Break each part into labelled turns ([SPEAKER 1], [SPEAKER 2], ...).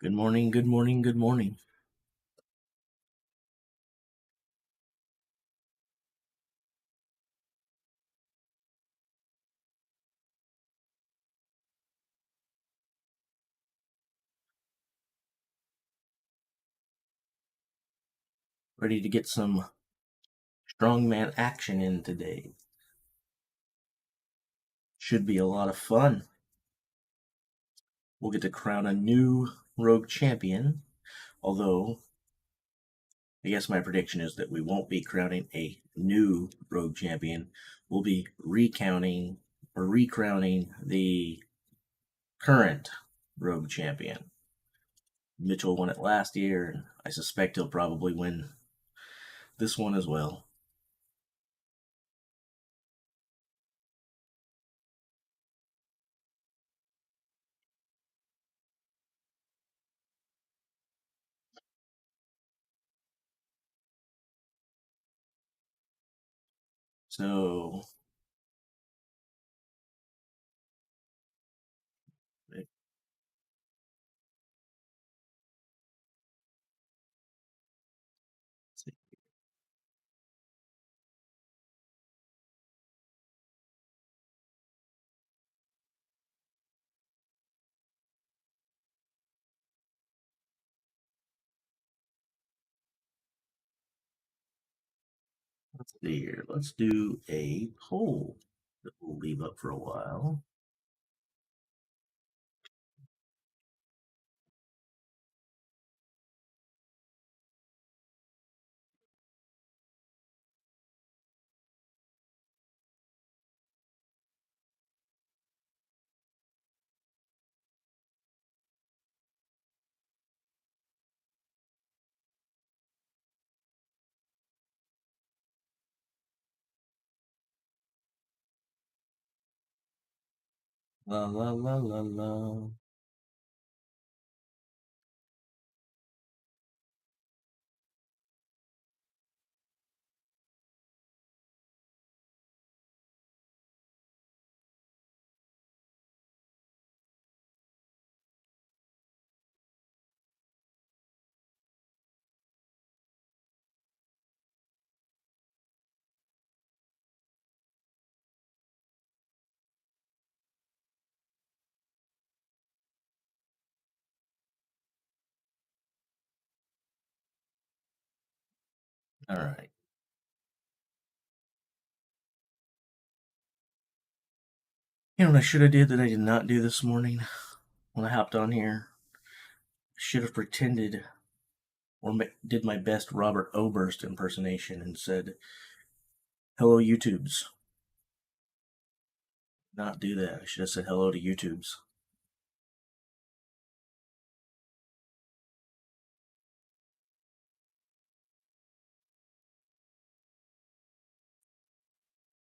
[SPEAKER 1] Good morning, good morning, good morning. Ready to get some strongman action in today. Should be a lot of fun. We'll get to crown a new rogue champion, although I guess my prediction is that we won't be crowning a new rogue champion. We'll be recrowning the current rogue champion. Mitchell won it last year, and I suspect he'll probably win this one as well. So, let's see here. Let's do a poll that we'll leave up for a while. La la la la la. All right. You know what I should have did that I did not do this morning when I hopped on here? I should have pretended or did my best Robert Oberst impersonation and said, "Hello, YouTubes." Not do that. I should have said hello to YouTubes.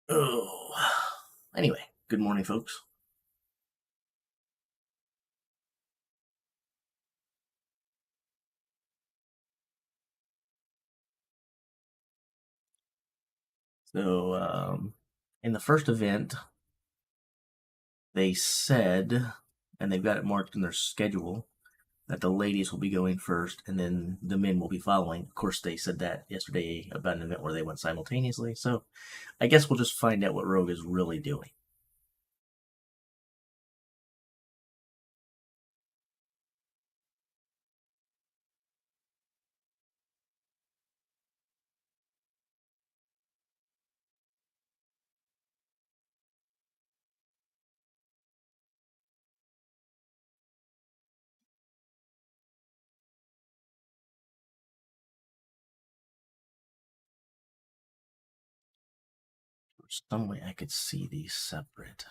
[SPEAKER 1] Oh. Anyway, good morning, folks. So, in the first event, they said, and they've got it marked in their schedule, that the ladies will be going first and then the men will be following. Of course, they said that yesterday about an event where they went simultaneously. So I guess we'll just find out what Rogue is really doing. There's some way I could see these separate.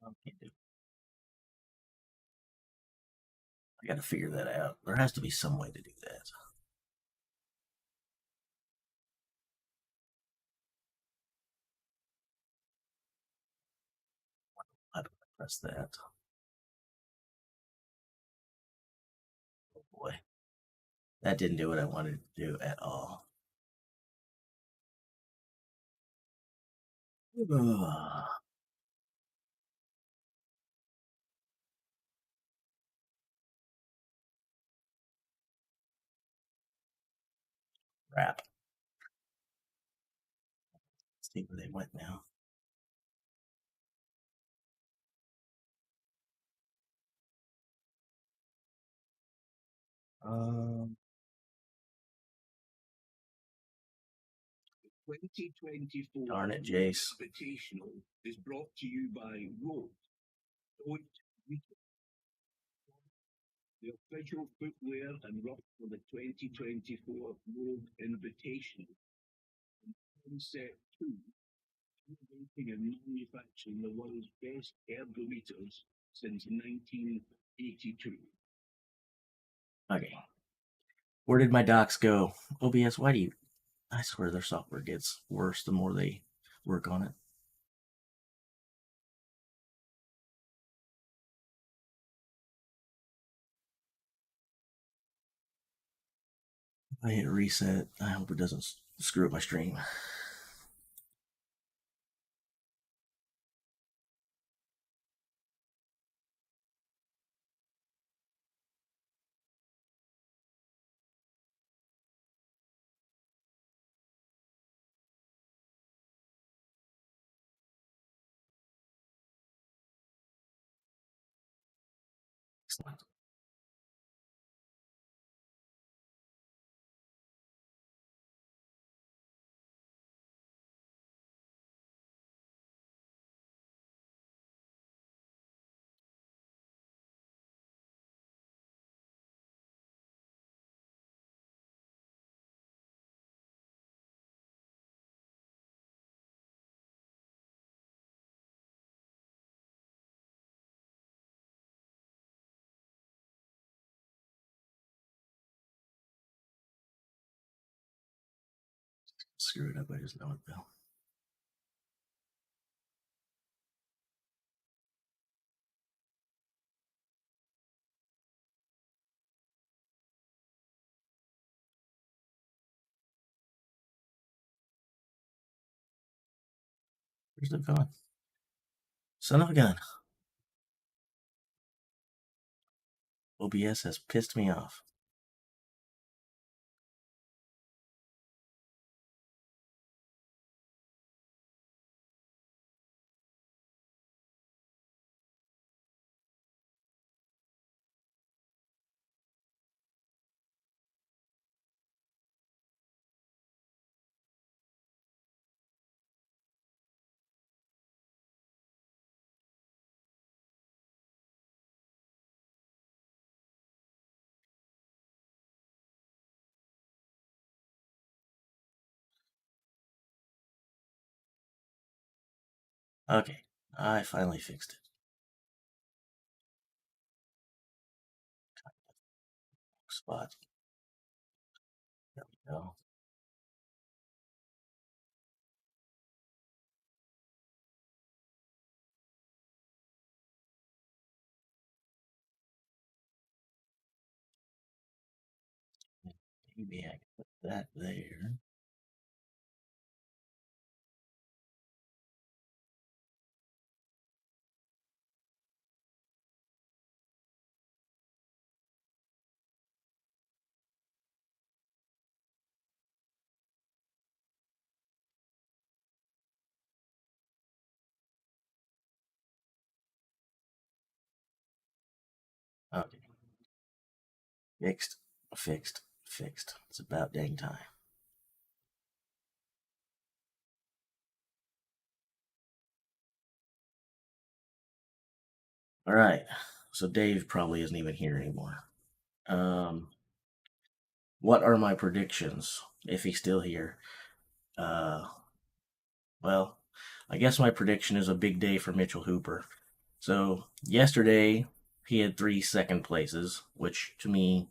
[SPEAKER 1] I got to figure that out. There has to be some way to do that. How do I press that? Oh boy, that didn't do what I wanted to do at all. Ugh, crap. Let's see where they went now. Um, 2024 darn it, Jace. Invitational is brought to you by Road. Don't the official footwear and rock for the 2024 Road Invitational. Concept 2, innovating and manufacturing the world's best ergometers since 1982. Okay. Where did my docs go? OBS, why do you... I swear their software gets worse the more they work on it. I hit reset. I hope it doesn't screw up my stream. Excellent. Screw it up. I just know it though. Where's it going? Son of a gun. OBS has pissed me off. Okay, I finally fixed it. Spot. There we go. Maybe I can put that there. Okay. Fixed, fixed, fixed. It's about dang time. All right. So Dave probably isn't even here anymore. Um, what are my predictions if he's still here? Uh, well, I guess my prediction is a big day for Mitchell Hooper. So yesterday he had 3 second places, which to me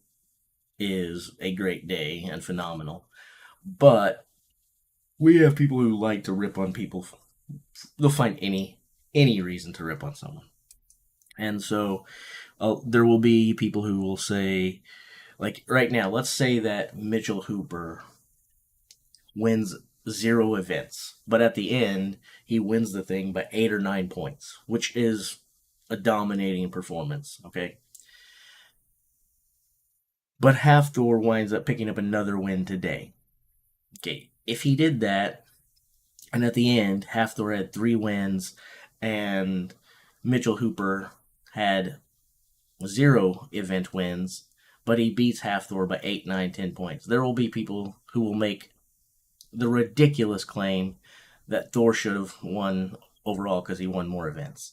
[SPEAKER 1] is a great day and phenomenal. But we have people who like to rip on people. They'll find any reason to rip on someone, and so there will be people who will say, like right now, let's say that Mitchell Hooper wins zero events. But at the end, he wins the thing by 8 or 9 points, which is a dominating performance. Okay. But Half Thor winds up picking up another win today. Okay. If he did that, and at the end, Half Thor had 3 wins, and Mitchell Hooper had 0 event wins, but he beats Half Thor by 8, 9, 10 points. There will be people who will make the ridiculous claim that Thor should have won overall because he won more events.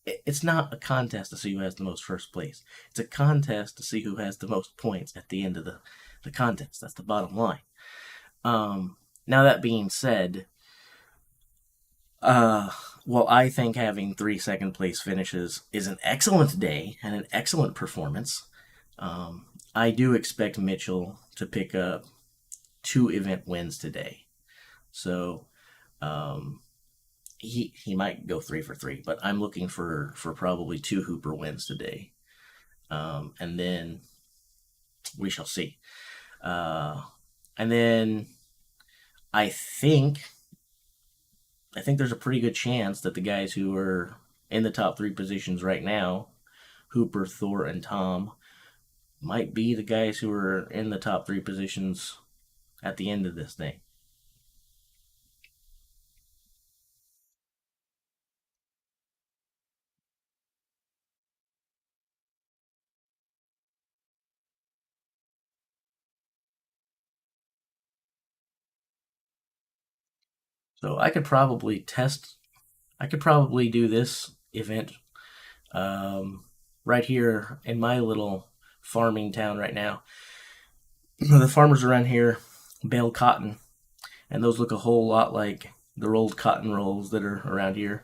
[SPEAKER 1] It's not a contest to see who has the most first place. It's a contest to see who has the most points at the end of the contest. That's the bottom line. Now, that being said, uh, well, I think having 3 second place finishes is an excellent day and an excellent performance. I do expect Mitchell to pick up 2 event wins today. So um, he might go 3 for 3, but I'm looking for probably 2 Hooper wins today, and then we shall see. And then I think I think there's a pretty good chance that the guys who are in the top 3 positions right now, Hooper, Thor, and Tom, might be the guys who are in the top 3 positions at the end of this thing. So I could probably do this event right here in my little farming town right now. The farmers around here bale cotton, and those look a whole lot like the rolled cotton rolls that are around here.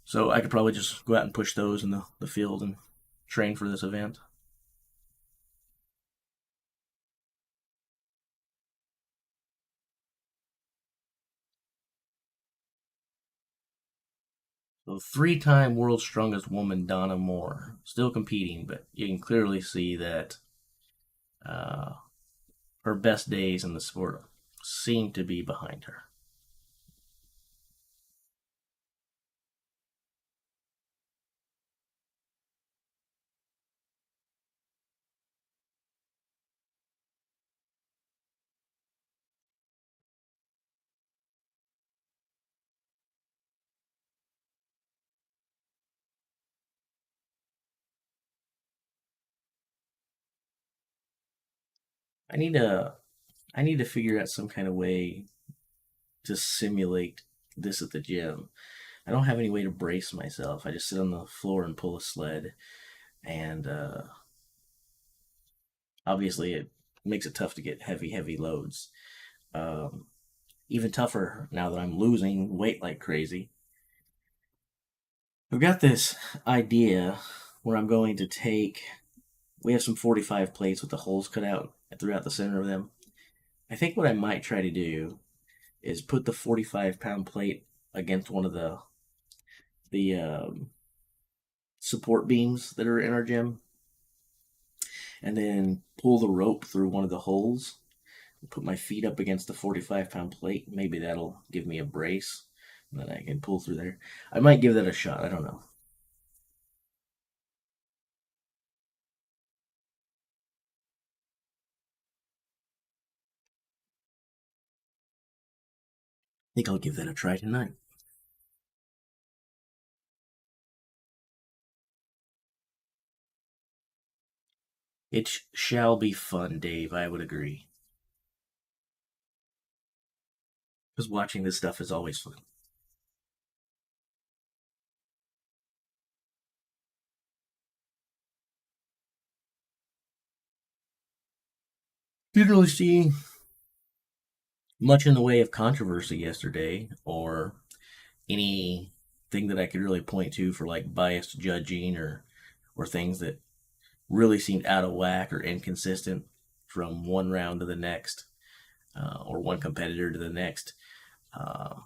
[SPEAKER 1] So I could probably just go out and push those in the field and train for this event. So 3-time world's strongest woman Donna Moore still competing, but you can clearly see that uh, her best days in the sport seem to be behind her. I need to I need to figure out some kind of way to simulate this at the gym. I don't have any way to brace myself. I just sit on the floor and pull a sled, and obviously it makes it tough to get heavy loads. Um, Even tougher now that I'm losing weight like crazy. I've got this idea where I'm going to take. We have some 45 plates with the holes cut out throughout the center of them. I think what I might try to do is put the 45-pound plate against one of the support beams that are in our gym, and then pull the rope through one of the holes. Put my feet up against the 45-pound plate. Maybe that'll give me a brace, and then I can pull through there. I might give that a shot. I don't know. I think I'll give that a try tonight. It shall be fun, Dave. I would agree. Because watching this stuff is always fun. Didn't really see much in the way of controversy yesterday, or anything that I could really point to for like biased judging, or things that really seemed out of whack or inconsistent from one round to the next, or one competitor to the next.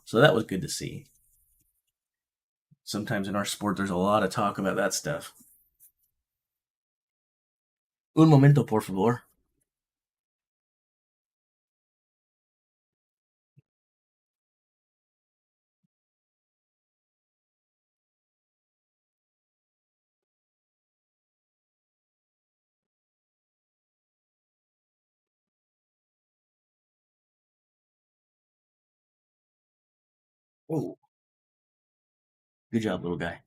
[SPEAKER 1] So that was good to see. Sometimes in our sport, there's a lot of talk about that stuff. Un momento, por favor. Oh, good job, little guy.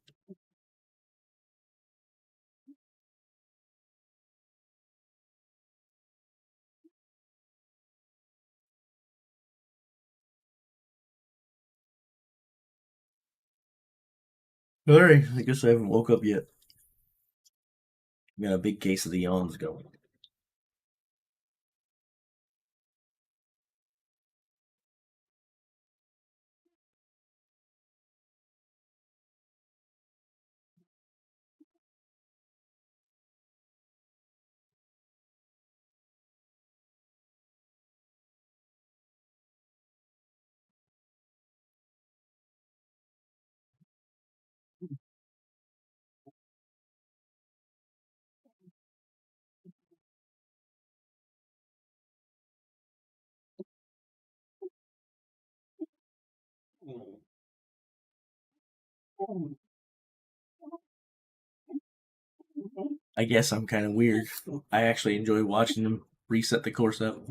[SPEAKER 1] All right, I guess I haven't woke up yet. Got a big case of the yawns going. I guess I'm kind of weird. I actually enjoy watching them reset the course up.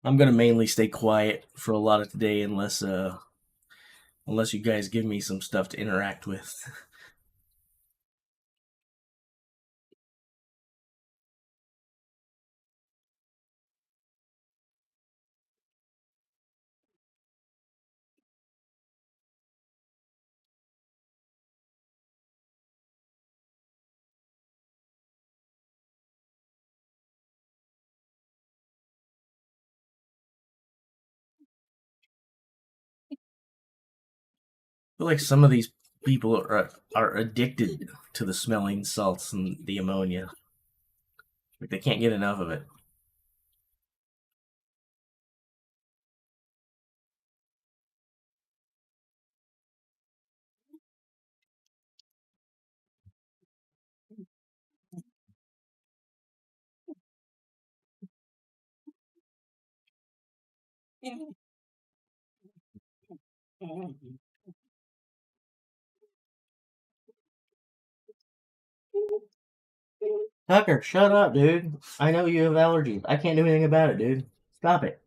[SPEAKER 1] I'm gonna mainly stay quiet for a lot of today, unless you guys give me some stuff to interact with. I feel like some of these people are addicted to the smelling salts and the ammonia. Like they can't get enough of it. Tucker, shut up, dude. I know you have allergies. I can't do anything about it, dude. Stop it.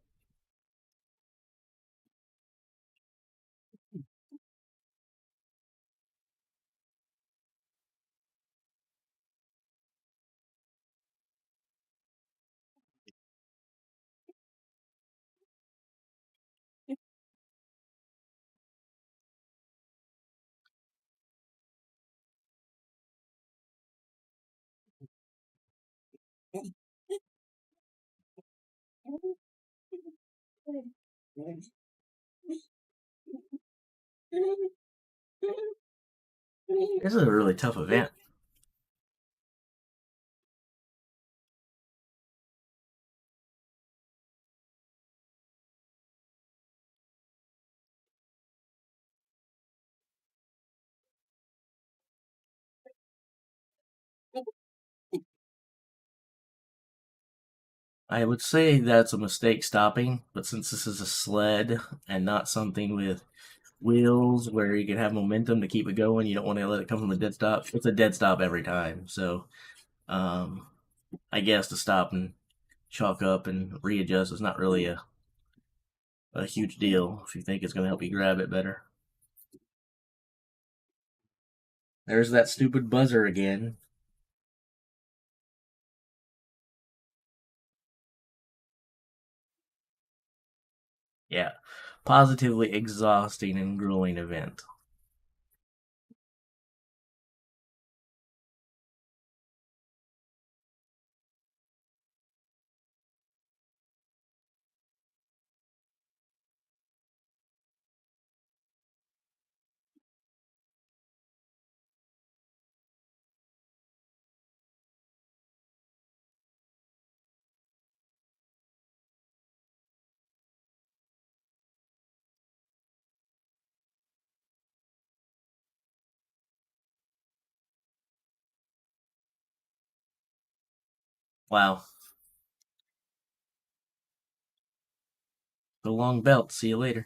[SPEAKER 1] This is a really tough event. I would say that's a mistake stopping, but since this is a sled and not something with wheels where you can have momentum to keep it going, you don't want to let it come from a dead stop. It's a dead stop every time. So, um, I guess to stop and chalk up and readjust is not really a huge deal if you think it's going to help you grab it better. There's that stupid buzzer again. Yeah, positively exhausting and grueling event. Wow. The long belt. See you later.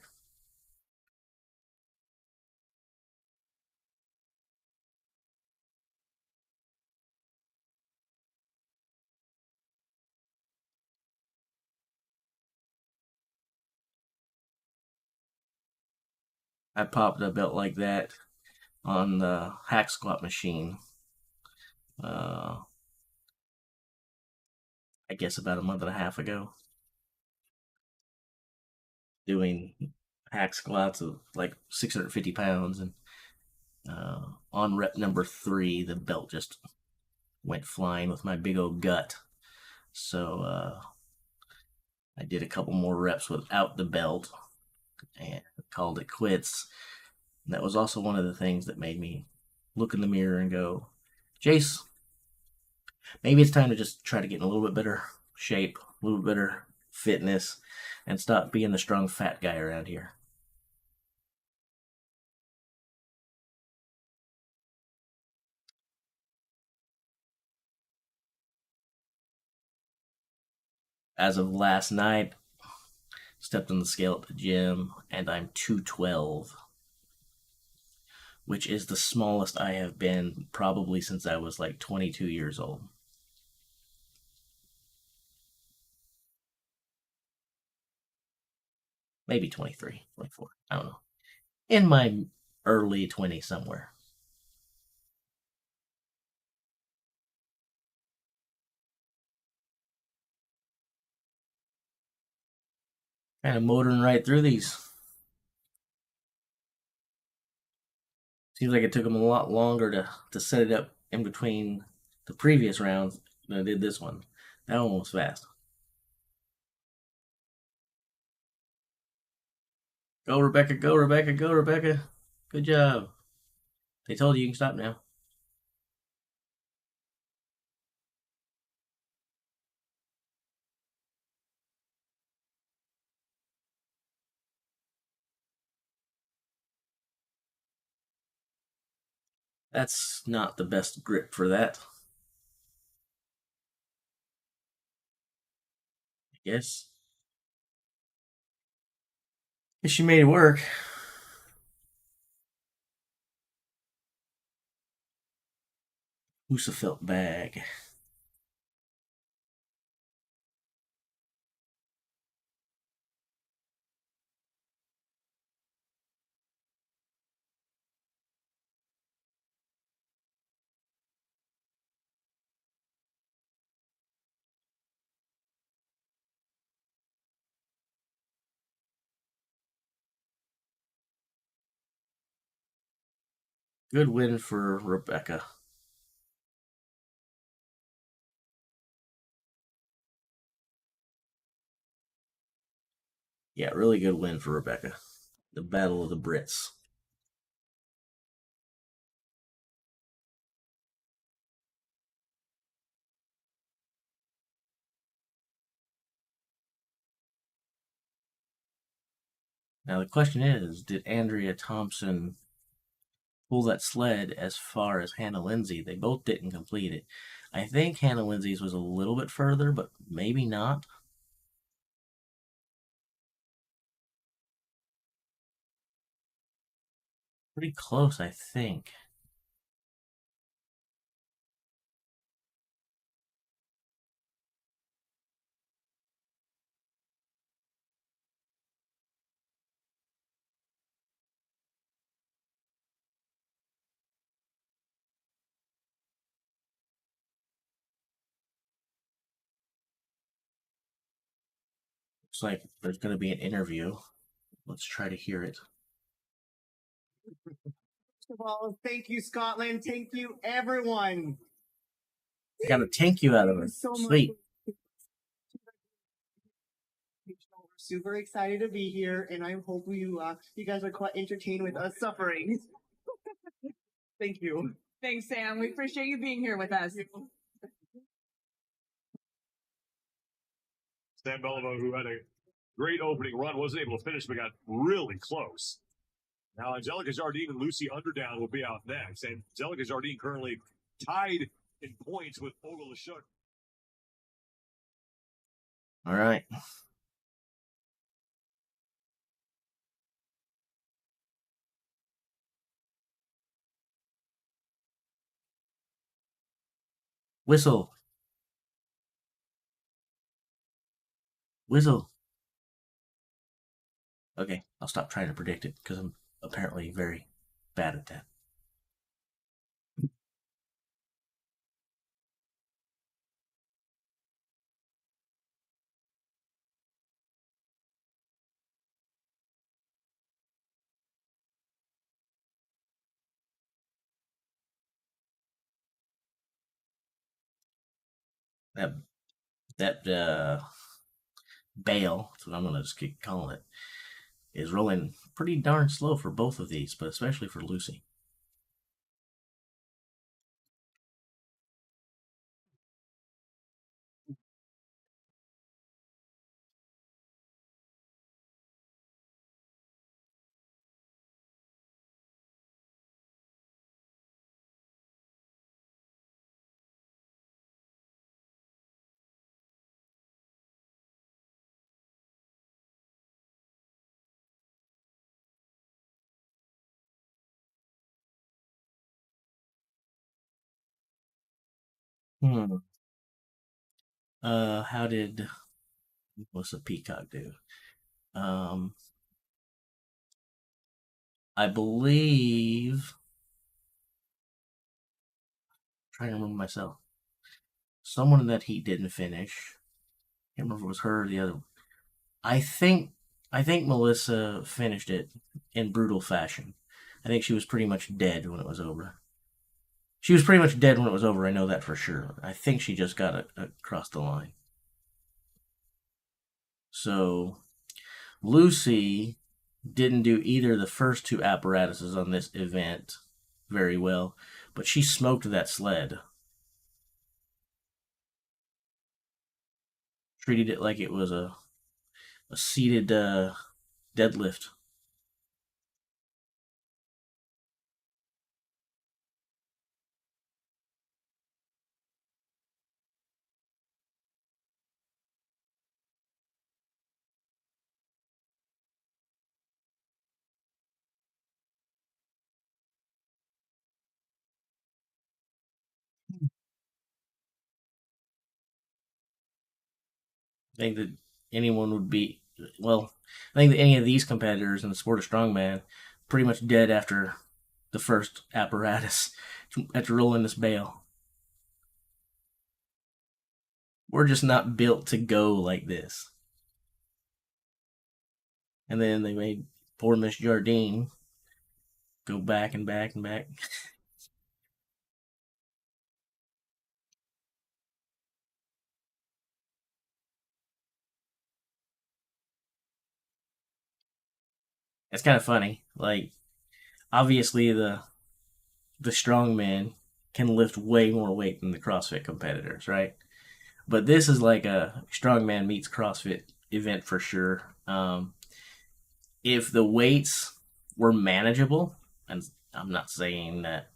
[SPEAKER 1] I popped a belt like that on the hack squat machine. Uh, I guess about a month and a half ago, doing hack squats of like 650 pounds, and on rep number 3, the belt just went flying with my big old gut. So I did a couple more reps without the belt and called it quits. And that was also one of the things that made me look in the mirror and go, Jace, maybe it's time to just try to get in a little bit better shape, a little bit better fitness, and stop being the strong fat guy around here. As of last night, stepped on the scale at the gym, and I'm 212, which is the smallest I have been probably since I was like 22 years old. Maybe 23, 24. I don't know. In my early 20s somewhere. Kind of motoring right through these. Seems like it took them a lot longer to set it up in between the previous rounds than it did this one. That one was fast. Go, Rebecca. Go, Rebecca. Go, Rebecca. Good job. They told you can stop now. That's not the best grip for that, I guess. If she made it work. Husafelt bag. Good win for Rebecca. Yeah, really good win for Rebecca. The Battle of the Brits. Now the question is, did Andrea Thompson pull that sled as far as Hannah Lindsay? They both didn't complete it. I think Hannah Lindsay's was a little bit further, but maybe not. Pretty close, I think. Looks like there's going to be an interview. Let's try to hear it.
[SPEAKER 2] First of all, thank you, Scotland. Thank you, everyone.
[SPEAKER 1] Got a thank you out of her.
[SPEAKER 2] So
[SPEAKER 1] Sweet.
[SPEAKER 2] We're super excited to be here, and I hope you guys are quite entertained with us suffering. Thank you.
[SPEAKER 3] Thanks, Sam. We appreciate you being here with us.
[SPEAKER 4] Sam Beliveau, who had a great opening run, wasn't able to finish, but got really close. Now, Angelica Jardine and Lucy Underdown will be out next. And Angelica Jardine currently tied in points with Ogle Lashuk.
[SPEAKER 1] All right. Whistle. Whistle. Okay, I'll stop trying to predict it because I'm apparently very bad at that. That that bail, that's what I'm gonna just keep calling it, is rolling pretty darn slow for both of these, but especially for Lucy. Hmm. How did what's the peacock do? Um, I believe. Trying to remember myself. Someone in that heat didn't finish. Can't remember if it was her or the other. I think I think Melissa finished it in brutal fashion. I think she was pretty much dead when it was over. She was pretty much dead when it was over. I know that for sure. I think she just got across the line. So Lucy didn't do either of the first two apparatuses on this event very well, but she smoked that sled. Treated it like it was a seated deadlift. I think that anyone would be, well, I think that any of these competitors in the sport of strongman pretty much dead after the first apparatus after rolling this bail. We're just not built to go like this. And then they made poor Miss Jardine go back and back and back. It's kind of funny. Like, obviously, the strongman can lift way more weight than the CrossFit competitors, right? But this is like a strongman meets CrossFit event for sure. If the weights were manageable, and I'm not saying that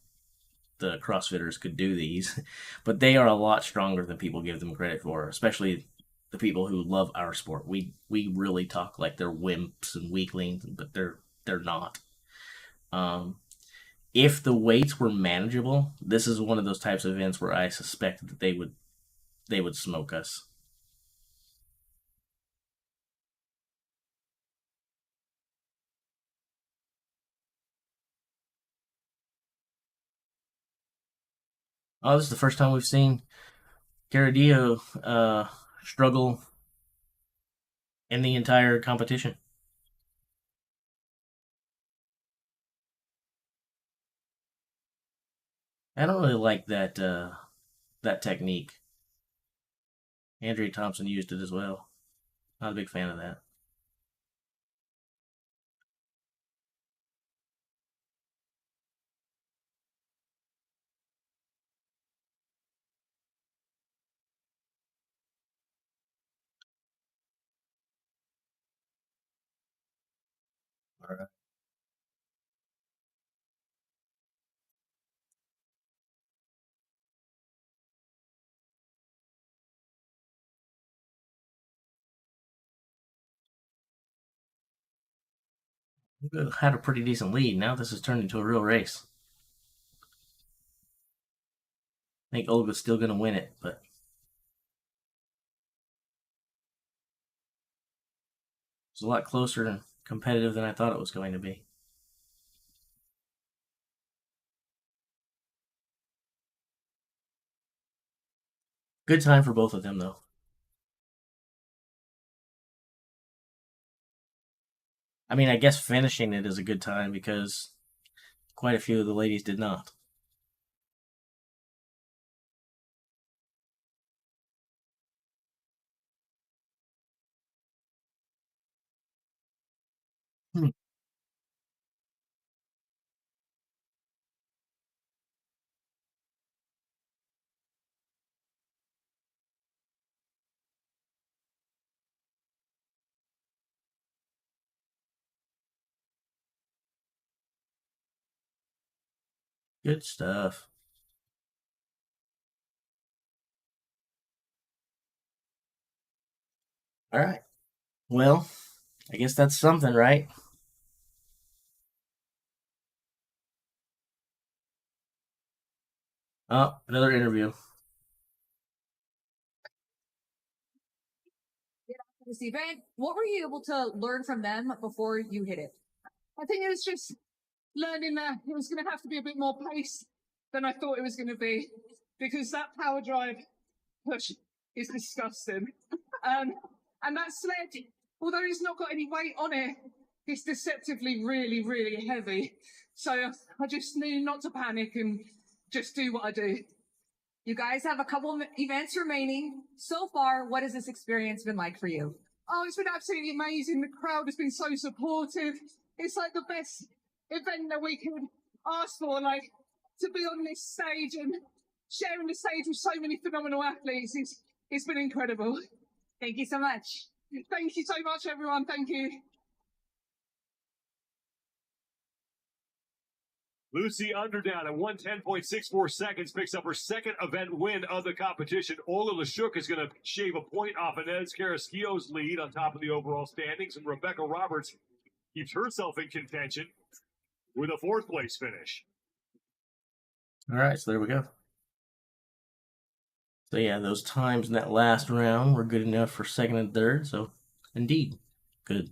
[SPEAKER 1] the CrossFitters could do these, but they are a lot stronger than people give them credit for, especially the people who love our sport. We really talk like they're wimps and weaklings, but they're not. Um, if the weights were manageable, this is one of those types of events where I suspect that they would smoke us. Oh, this is the first time we've seen Caradillo struggle in the entire competition. I don't really like that technique. Andrea Thompson used it as well. Not a big fan of that. All right. We had a pretty decent lead. Now this has turned into a real race. I think Olga's still going to win it, but it's a lot closer and competitive than I thought it was going to be. Good time for both of them, though. I mean, I guess finishing it is a good time because quite a few of the ladies did not. Hmm. Good stuff. All right. Well, I guess that's something, right? Oh, another interview.
[SPEAKER 3] This event, what were you able to learn from them before you hit it? I think it was just learning that it was going to have to be a bit more pace than I thought it was going to be because that power drive push is disgusting. Um, and that sled, although it's not got any weight on it, it's deceptively really, really heavy. So I just knew not to panic and just do what I do. You guys have a couple of events remaining. So far, what has this experience been like for you? Oh, it's been absolutely amazing. The crowd has been so supportive. It's like the best event that we could ask for. Like to be on this stage and sharing the stage with so many phenomenal athletes. It's been incredible. Thank you so much. Thank you so much, everyone. Thank you.
[SPEAKER 4] Lucy Underdown at 110.64 seconds picks up her second event win of the competition. Ola Lashuk is going to shave a point off Inez Carrasquillo's lead on top of the overall standings, and Rebecca Roberts keeps herself in contention with a fourth place finish.
[SPEAKER 1] All right, so there we go. So yeah, those times in that last round were good enough for second and third. So indeed, good.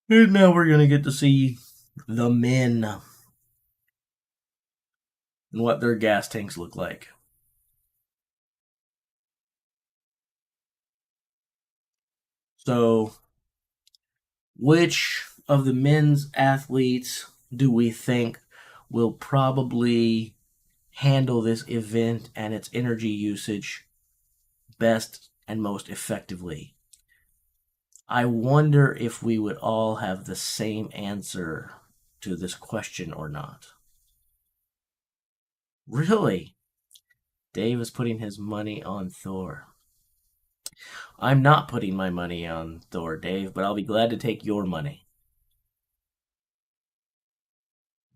[SPEAKER 1] And now we're gonna get to see the men and what their gas tanks look like. So, which of the men's athletes do we think will probably handle this event and its energy usage best and most effectively? I wonder if we would all have the same answer to this question or not. Really? Dave is putting his money on Thor. I'm not putting my money on Thor, Dave, but I'll be glad to take your money.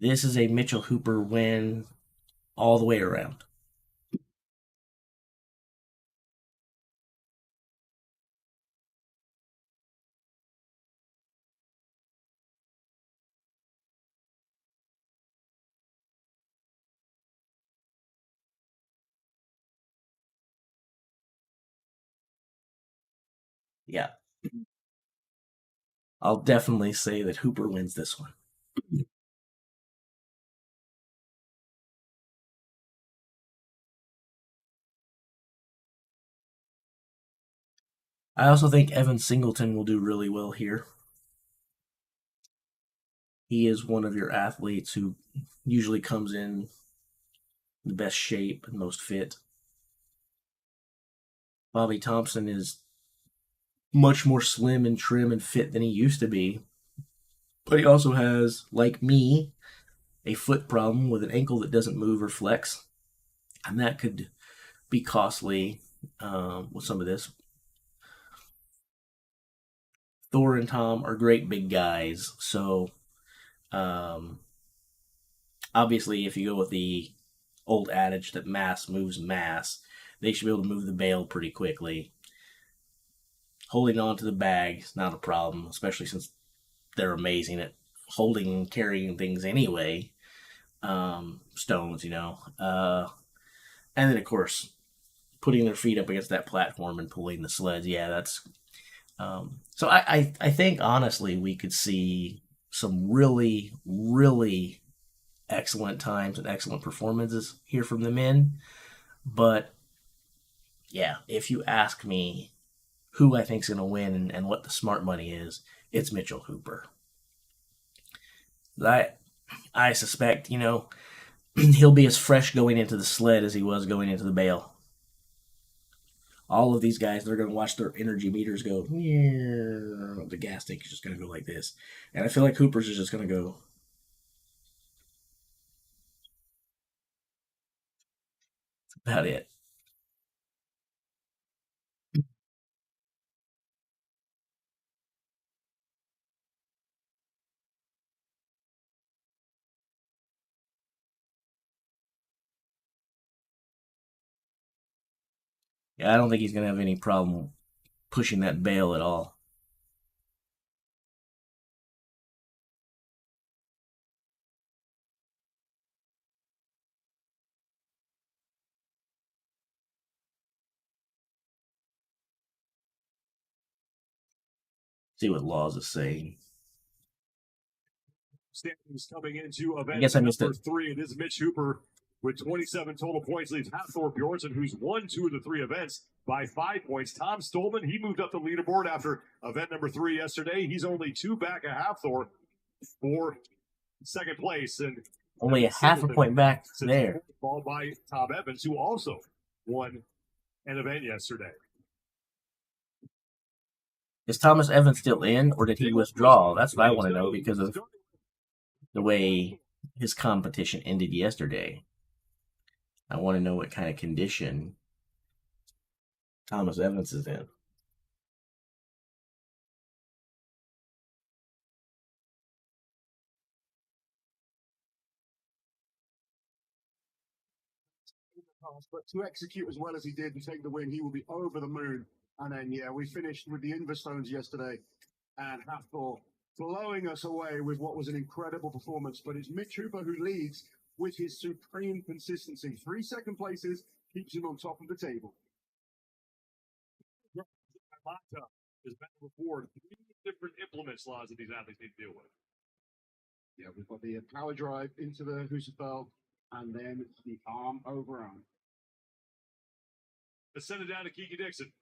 [SPEAKER 1] This is a Mitchell Hooper win all the way around. Yeah, I'll definitely say that Hooper wins this one. I also think Evan Singleton will do really well here. He is one of your athletes who usually comes in the best shape and most fit. Bobby Thompson is much more slim and trim and fit than he used to be. But he also has, like me, a foot problem with an ankle that doesn't move or flex. And that could be costly with some of this. Thor and Tom are great big guys. So obviously, if you go with the old adage that mass moves mass, they should be able to move the bale pretty quickly. Holding on to the bag is not a problem, especially since they're amazing at holding and carrying things anyway. Stones, and then of course putting their feet up against that platform and pulling the sleds. Yeah, that's so I think honestly we could see some really, really excellent times and excellent performances here from the men. But yeah, if you ask me who I think's going to win and what the smart money is, it's Mitchell Hooper. I suspect, he'll be as fresh going into the sled as he was going into the bale. All of these guys, they're going to watch their energy meters go, yeah, the gas tank is just going to go like this. And I feel like Hooper's is just going to go. That's about it. Yeah, I don't think he's going to have any problem pushing that bale at all. See what Laws is saying.
[SPEAKER 4] Standings coming into
[SPEAKER 1] I
[SPEAKER 4] event
[SPEAKER 1] guess I missed
[SPEAKER 4] number
[SPEAKER 1] it.
[SPEAKER 4] 3. It is Mitch Hooper with 27 total points, leads Hathor Bjornsson, who's won 2 of the 3 events by 5 points. Tom Stolman, he moved up the leaderboard after event number 3 yesterday. He's only 2 back of Hathor for second place. And
[SPEAKER 1] Only a half a point back there.
[SPEAKER 4] Followed by Tom Evans, who also won an event yesterday.
[SPEAKER 1] Is Thomas Evans still in, or did he withdraw? That's what I want to know because of the way his competition ended yesterday. I want to know what kind of condition Thomas Evans is in.
[SPEAKER 5] But to execute as well as he did and take the win, he will be over the moon. And then, yeah, we finished with the Inverstones yesterday, and Hathor blowing us away with what was an incredible performance. But it's Mitch Hooper who leads with his supreme consistency. 3 second places keeps him on top of the table.
[SPEAKER 4] Mata has been before 3 different implements laws that these athletes need to deal with.
[SPEAKER 5] Yeah, we've got the power drive into the Husafel, and then the arm over arm.
[SPEAKER 4] Let's send it down to Kiki Dixon.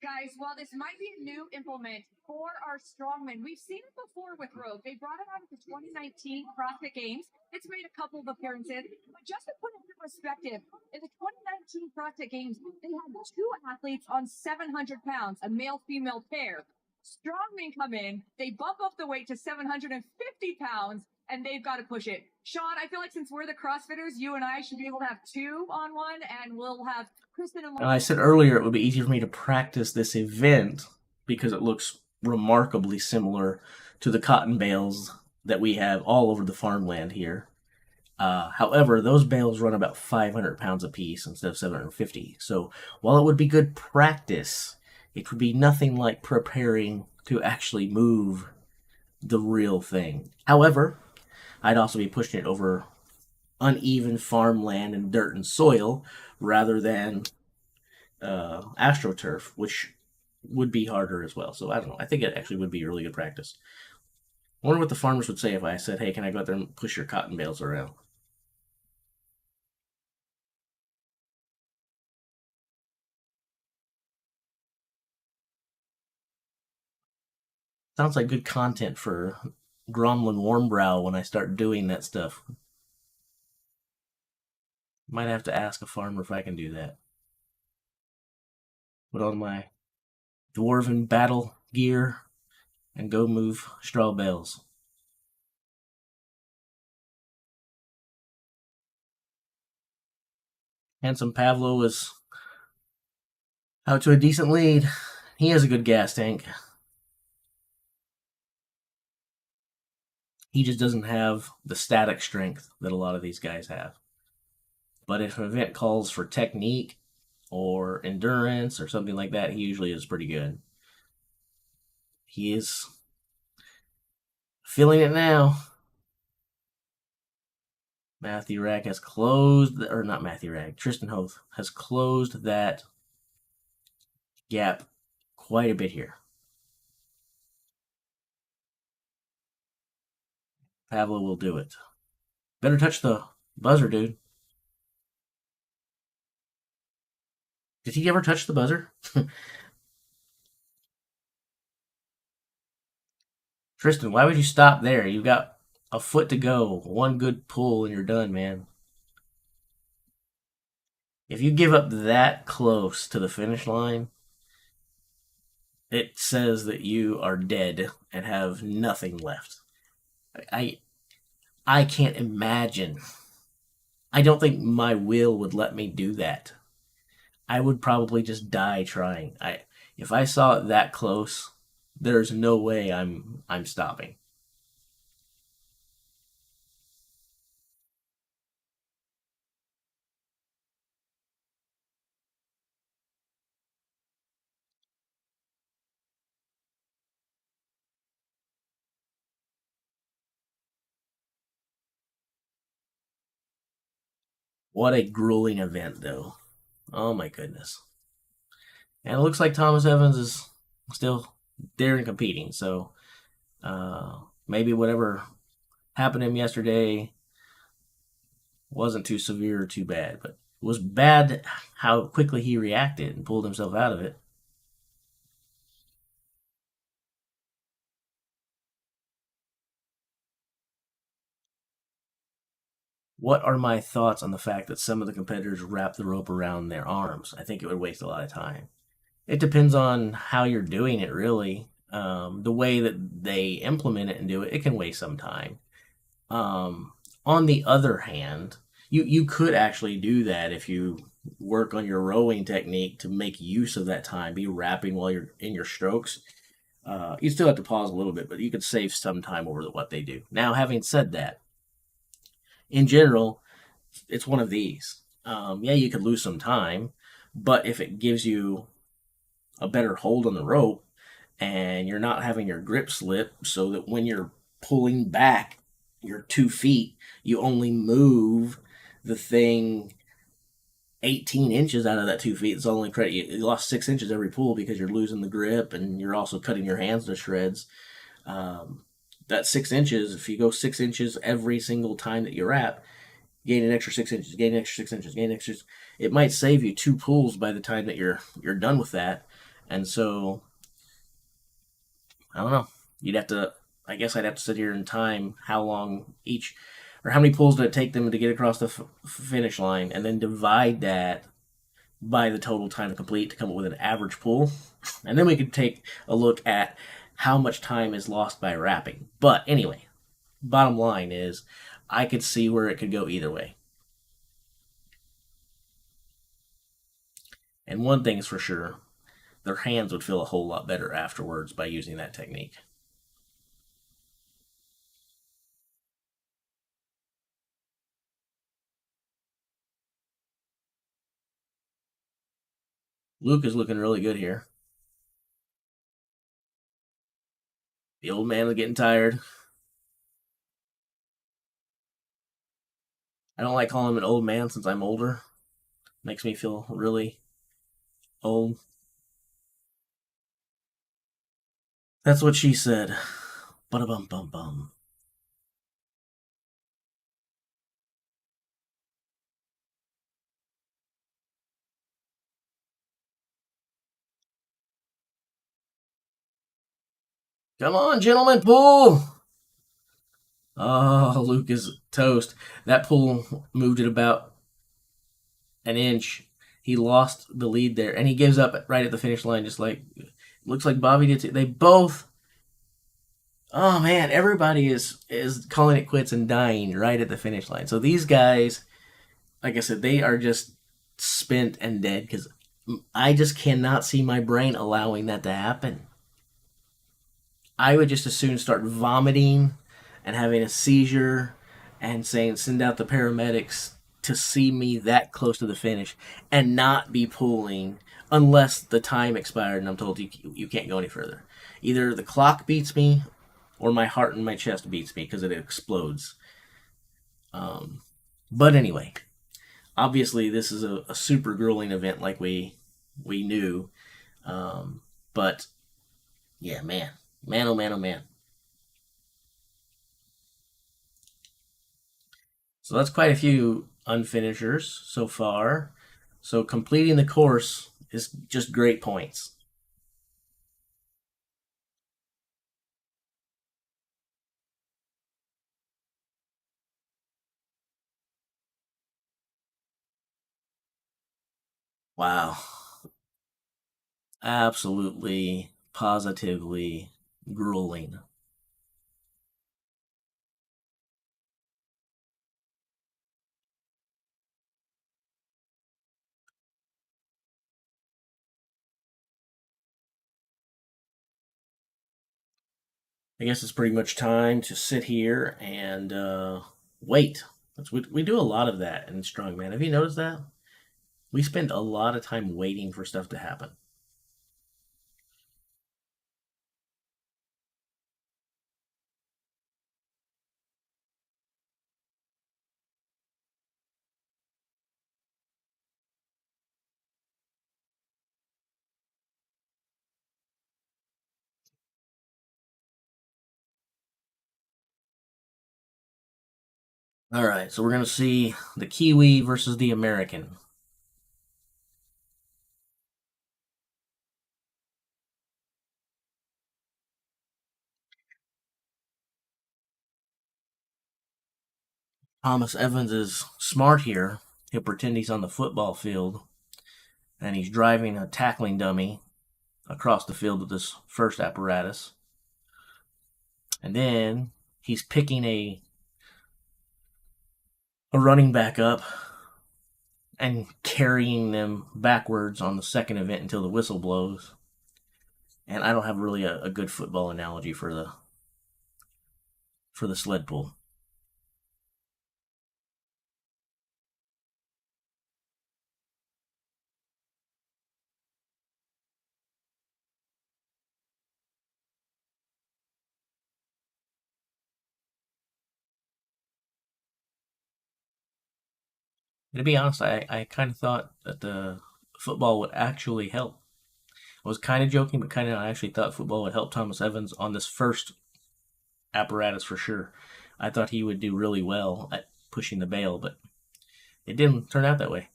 [SPEAKER 6] Guys, while this might be a new implement for our Strongman, we've seen it before with Rogue. They brought it out at the 2019 CrossFit Games. It's made a couple of appearances, but just to put it into perspective, in the 2019 CrossFit Games, they had 2 athletes on 700 pounds, a male-female pair. Strongmen come in, they bump up the weight to 750 pounds, and they've got to push it. Sean, I feel like since we're the CrossFitters, you and I should be able to have 2 on 1, and we'll have Kristen and
[SPEAKER 1] I said earlier it would be easier for me to practice this event because it looks remarkably similar to the cotton bales that we have all over the farmland here. However, those bales run about 500 pounds apiece instead of 750. So while it would be good practice, it would be nothing like preparing to actually move the real thing. However, I'd also be pushing it over uneven farmland and dirt and soil rather than AstroTurf, which would be harder as well. So I don't know. I think it actually would be really good practice. I wonder what the farmers would say if I said, hey, can I go out there and push your cotton bales around? Sounds like good content for Gromlin Warmbrow when I start doing that stuff. Might have to ask a farmer if I can do that. Put on my dwarven battle gear and go move straw bales. Handsome Pavlo is out to a decent lead. He has a good gas tank. He just doesn't have the static strength that a lot of these guys have. But if an event calls for technique or endurance or something like that, he usually is pretty good. He is feeling it now. Matthew Rag has closed, or not Matthew Rag, Tristan Hoth has closed that gap quite a bit here. Pavlo will do it. Better touch the buzzer, dude. Did he ever touch the buzzer? Tristan, why would you stop there? You've got a foot to go. One good pull and you're done, man. If you give up that close to the finish line, it says that you are dead and have nothing left. I can't imagine. I don't think my will would let me do that. I would probably just die trying. If I saw it that close, there's no way I'm stopping. What a grueling event, though. Oh my goodness. And it looks like Thomas Evans is still there and competing. So maybe whatever happened to him yesterday wasn't too severe or too bad, but it was bad how quickly he reacted and pulled himself out of it. What are my thoughts on the fact that some of the competitors wrap the rope around their arms? I think it would waste a lot of time. It depends on how you're doing it, really. The way that they implement it and do it, it can waste some time. On the other hand, you could actually do that if you work on your rowing technique to make use of that time. Be wrapping while you're in your strokes. You still have to pause a little bit, but you could save some time over what they do. Now, having said that, in general, it's one of these. Yeah, you could lose some time, but if it gives you a better hold on the rope and you're not having your grip slip so that when you're pulling back your 2 feet, you only move the thing 18 inches out of that 2 feet. It's only credit. You lost 6 inches every pull because you're losing the grip and you're also cutting your hands to shreds. That 6 inches, if you go 6 inches every single time that you wrap, gain an extra 6 inches, gain an extra 6 inches, gain extra. It might save you 2 pulls by the time that you're done with that. And so, I don't know. You'd have to. I guess I'd have to sit here and time how long each, or how many pulls did it take them to get across the finish line, and then divide that by the total time to complete to come up with an average pull. And then we could take a look at how much time is lost by wrapping. But anyway, bottom line is, I could see where it could go either way. And one thing is for sure, their hands would feel a whole lot better afterwards by using that technique. Luke is looking really good here. The old man is getting tired. I don't like calling him an old man since I'm older. Makes me feel really old. That's what she said. Ba-da-bum bum bum. Come on, gentlemen, pull! Oh, Luke is toast. That pull moved it about an inch. He lost the lead there, and he gives up right at the finish line, just like looks like Bobby did too. They both. Oh man, everybody is calling it quits and dying right at the finish line. So these guys, like I said, they are just spent and dead because I just cannot see my brain allowing that to happen. I would just as soon start vomiting and having a seizure and saying send out the paramedics to see me that close to the finish and not be pulling unless the time expired and I'm told you can't go any further. Either the clock beats me or my heart in my chest beats me because it explodes. But anyway, obviously this is a super grueling event like we knew. But yeah, man, oh man, oh man. So that's quite a few unfinishers so far. So completing the course is just great points. Wow. Absolutely, positively grueling. I guess it's pretty much time to sit here and wait. We do a lot of that in Strongman. Have you noticed that? We spend a lot of time waiting for stuff to happen. All right, so we're going to see the Kiwi versus the American. Thomas Evans is smart here. He'll pretend he's on the football field and he's driving a tackling dummy across the field with this first apparatus. And then he's picking a running back up and carrying them backwards on the second event until the whistle blows. And I don't have really a good football analogy for the sled pull. To be honest, I kind of thought that the football would actually help. I was kind of joking, but kind of I actually thought football would help Thomas Evans on this first apparatus for sure. I thought he would do really well at pushing the bail, but it didn't turn out that way.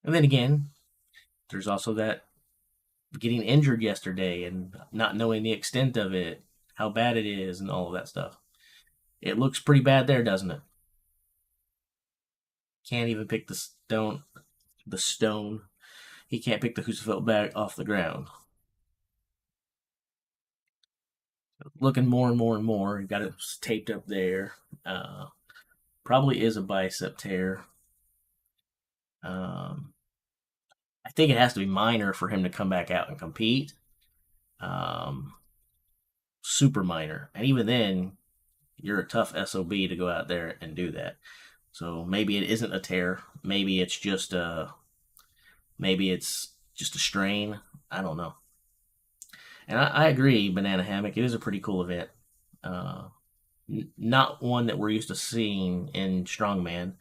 [SPEAKER 1] And then again, there's also that getting injured yesterday and not knowing the extent of it, how bad it is, and all of that stuff. It looks pretty bad there, doesn't it? Can't even pick the stone. The stone. He can't pick the Husafeld bag off the ground. Looking more and more and more. He got it taped up there. Probably is a bicep tear. I think it has to be minor for him to come back out and compete. Super minor. And even then, you're a tough SOB to go out there and do that. So maybe it isn't a tear. Maybe it's just a strain. I don't know. And I agree, Banana Hammock. It is a pretty cool event. Not one that we're used to seeing in Strongman.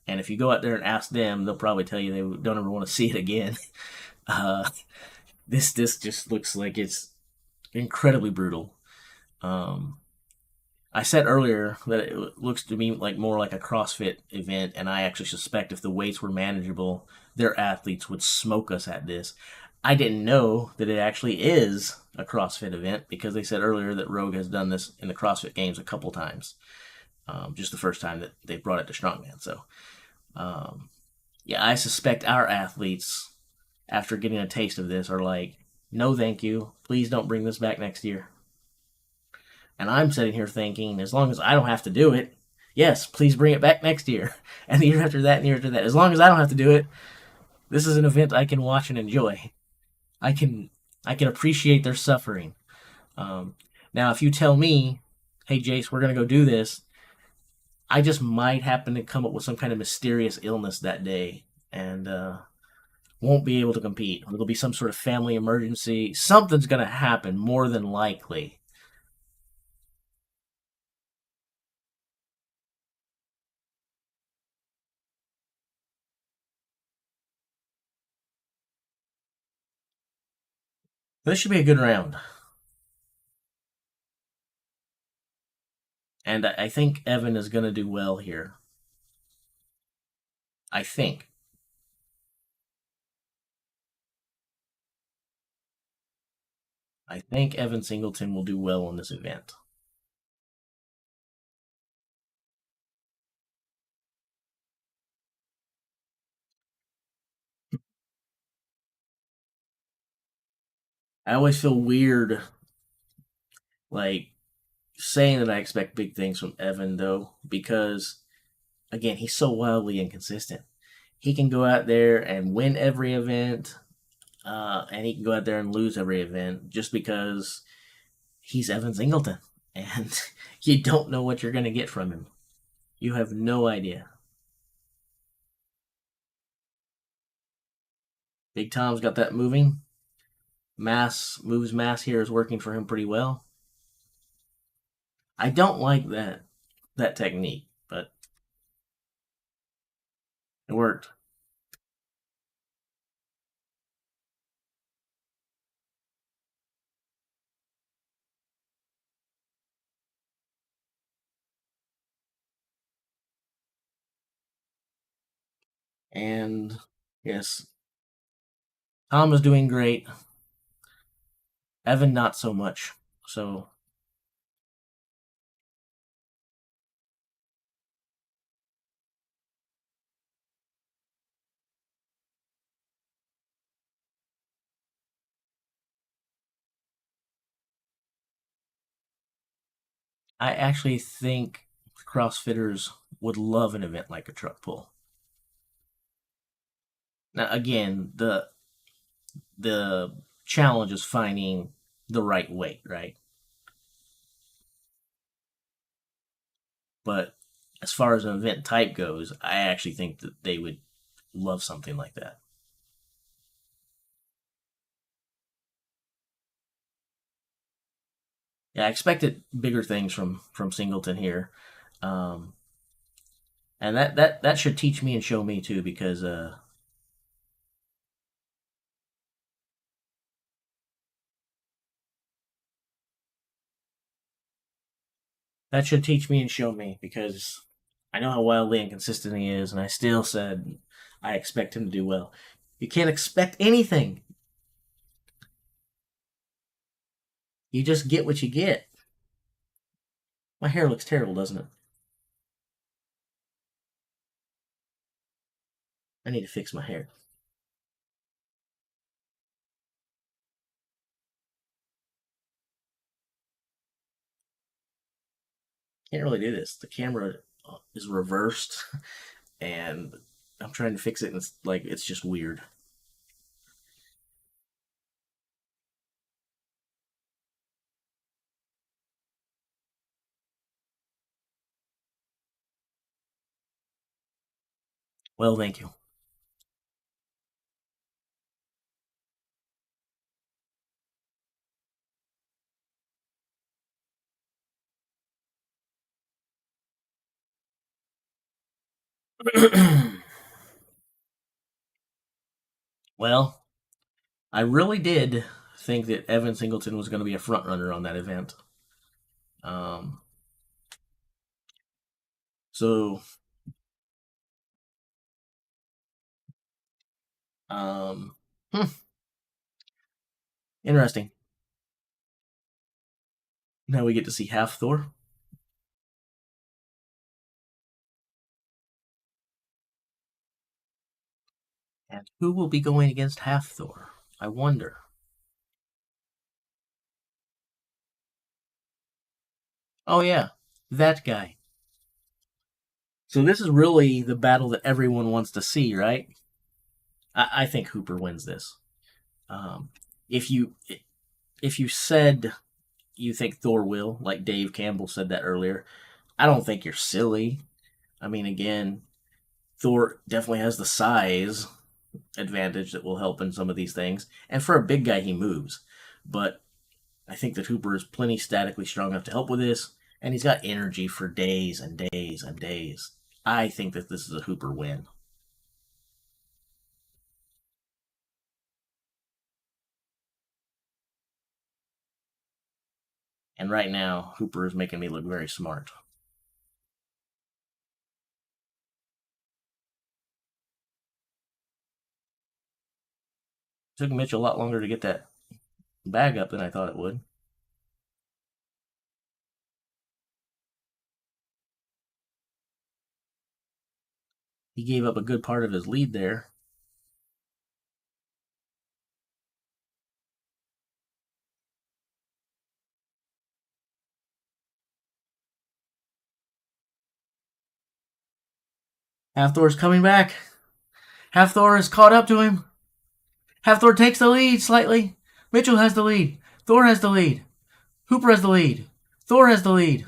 [SPEAKER 1] And if you go out there and ask them, they'll probably tell you they don't ever want to see it again. This just looks like it's incredibly brutal. I said earlier that it looks to me like more like a CrossFit event, and I actually suspect if the weights were manageable, their athletes would smoke us at this. I didn't know that it actually is a CrossFit event because they said earlier that Rogue has done this in the CrossFit Games a couple times. Just the first time that they brought it to Strongman. So, yeah, I suspect our athletes, after getting a taste of this, are like, no, thank you. Please don't bring this back next year. And I'm sitting here thinking, as long as I don't have to do it, yes, please bring it back next year. And the year after that, and the year after that. As long as I don't have to do it, this is an event I can watch and enjoy. I can appreciate their suffering. Now, if you tell me, hey, Jace, we're going to go do this, I just might happen to come up with some kind of mysterious illness that day and won't be able to compete. Or there'll be some sort of family emergency. Something's going to happen, more than likely. This should be a good round. And I think Evan is going to do well here. I think. I think Evan Singleton will do well in this event. I always feel weird, like, saying that I expect big things from Evan, though, because, again, he's so wildly inconsistent. He can go out there and win every event, and he can go out there and lose every event just because he's Evan Singleton. And you don't know what you're going to get from him. You have no idea. Big Tom's got that moving. Moves mass here is working for him pretty well. I don't like that technique, but it worked. And yes, Tom is doing great. Evan not so much. So I actually think CrossFitters would love an event like a truck pull. Now again, the challenge is finding the right weight, right? But as far as an event type goes, I actually think that they would love something like that. Yeah, I expected bigger things from Singleton here, um, and that should teach me and show me too, because that should teach me and show me, because I know how wildly inconsistent he is, and I still said I expect him to do well. You can't expect anything. You just get what you get. My hair looks terrible, doesn't it? I need to fix my hair. Can't really do this. The camera is reversed, and I'm trying to fix it, and it's just weird. Well, thank you. Well, I really did think that Evan Singleton was going to be a front runner on that event. Um, so, um, hmm, interesting. Now we get to see half Thor. And who will be going against half Thor? I wonder. Oh, yeah, that guy. So this is really the battle that everyone wants to see, right? I think Hooper wins this. Um, if you if you said you think Thor will, like Dave Campbell said that earlier. I don't think you're silly. I mean, again, Thor definitely has the size advantage that will help in some of these things. And for a big guy, he moves. But I think that Hooper is plenty statically strong enough to help with this. And he's got energy for days and days and days. I think that this is a Hooper win. And right now, Hooper is making me look very smart. It took Mitch a lot longer to get that bag up than I thought it would. He gave up a good part of his lead there. Half Thor's coming back. Half Thor is caught up to him. Half Thor takes the lead slightly. Mitchell has the lead. Thor has the lead. Hooper has the lead. Thor has the lead.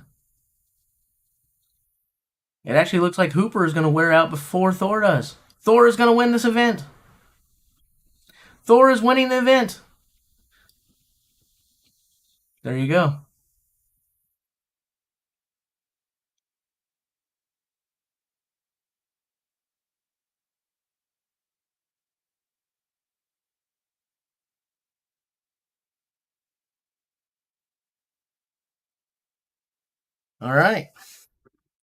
[SPEAKER 1] It actually looks like Hooper is going to wear out before Thor does. Thor is going to win this event. Thor is winning the event. There you go. All right.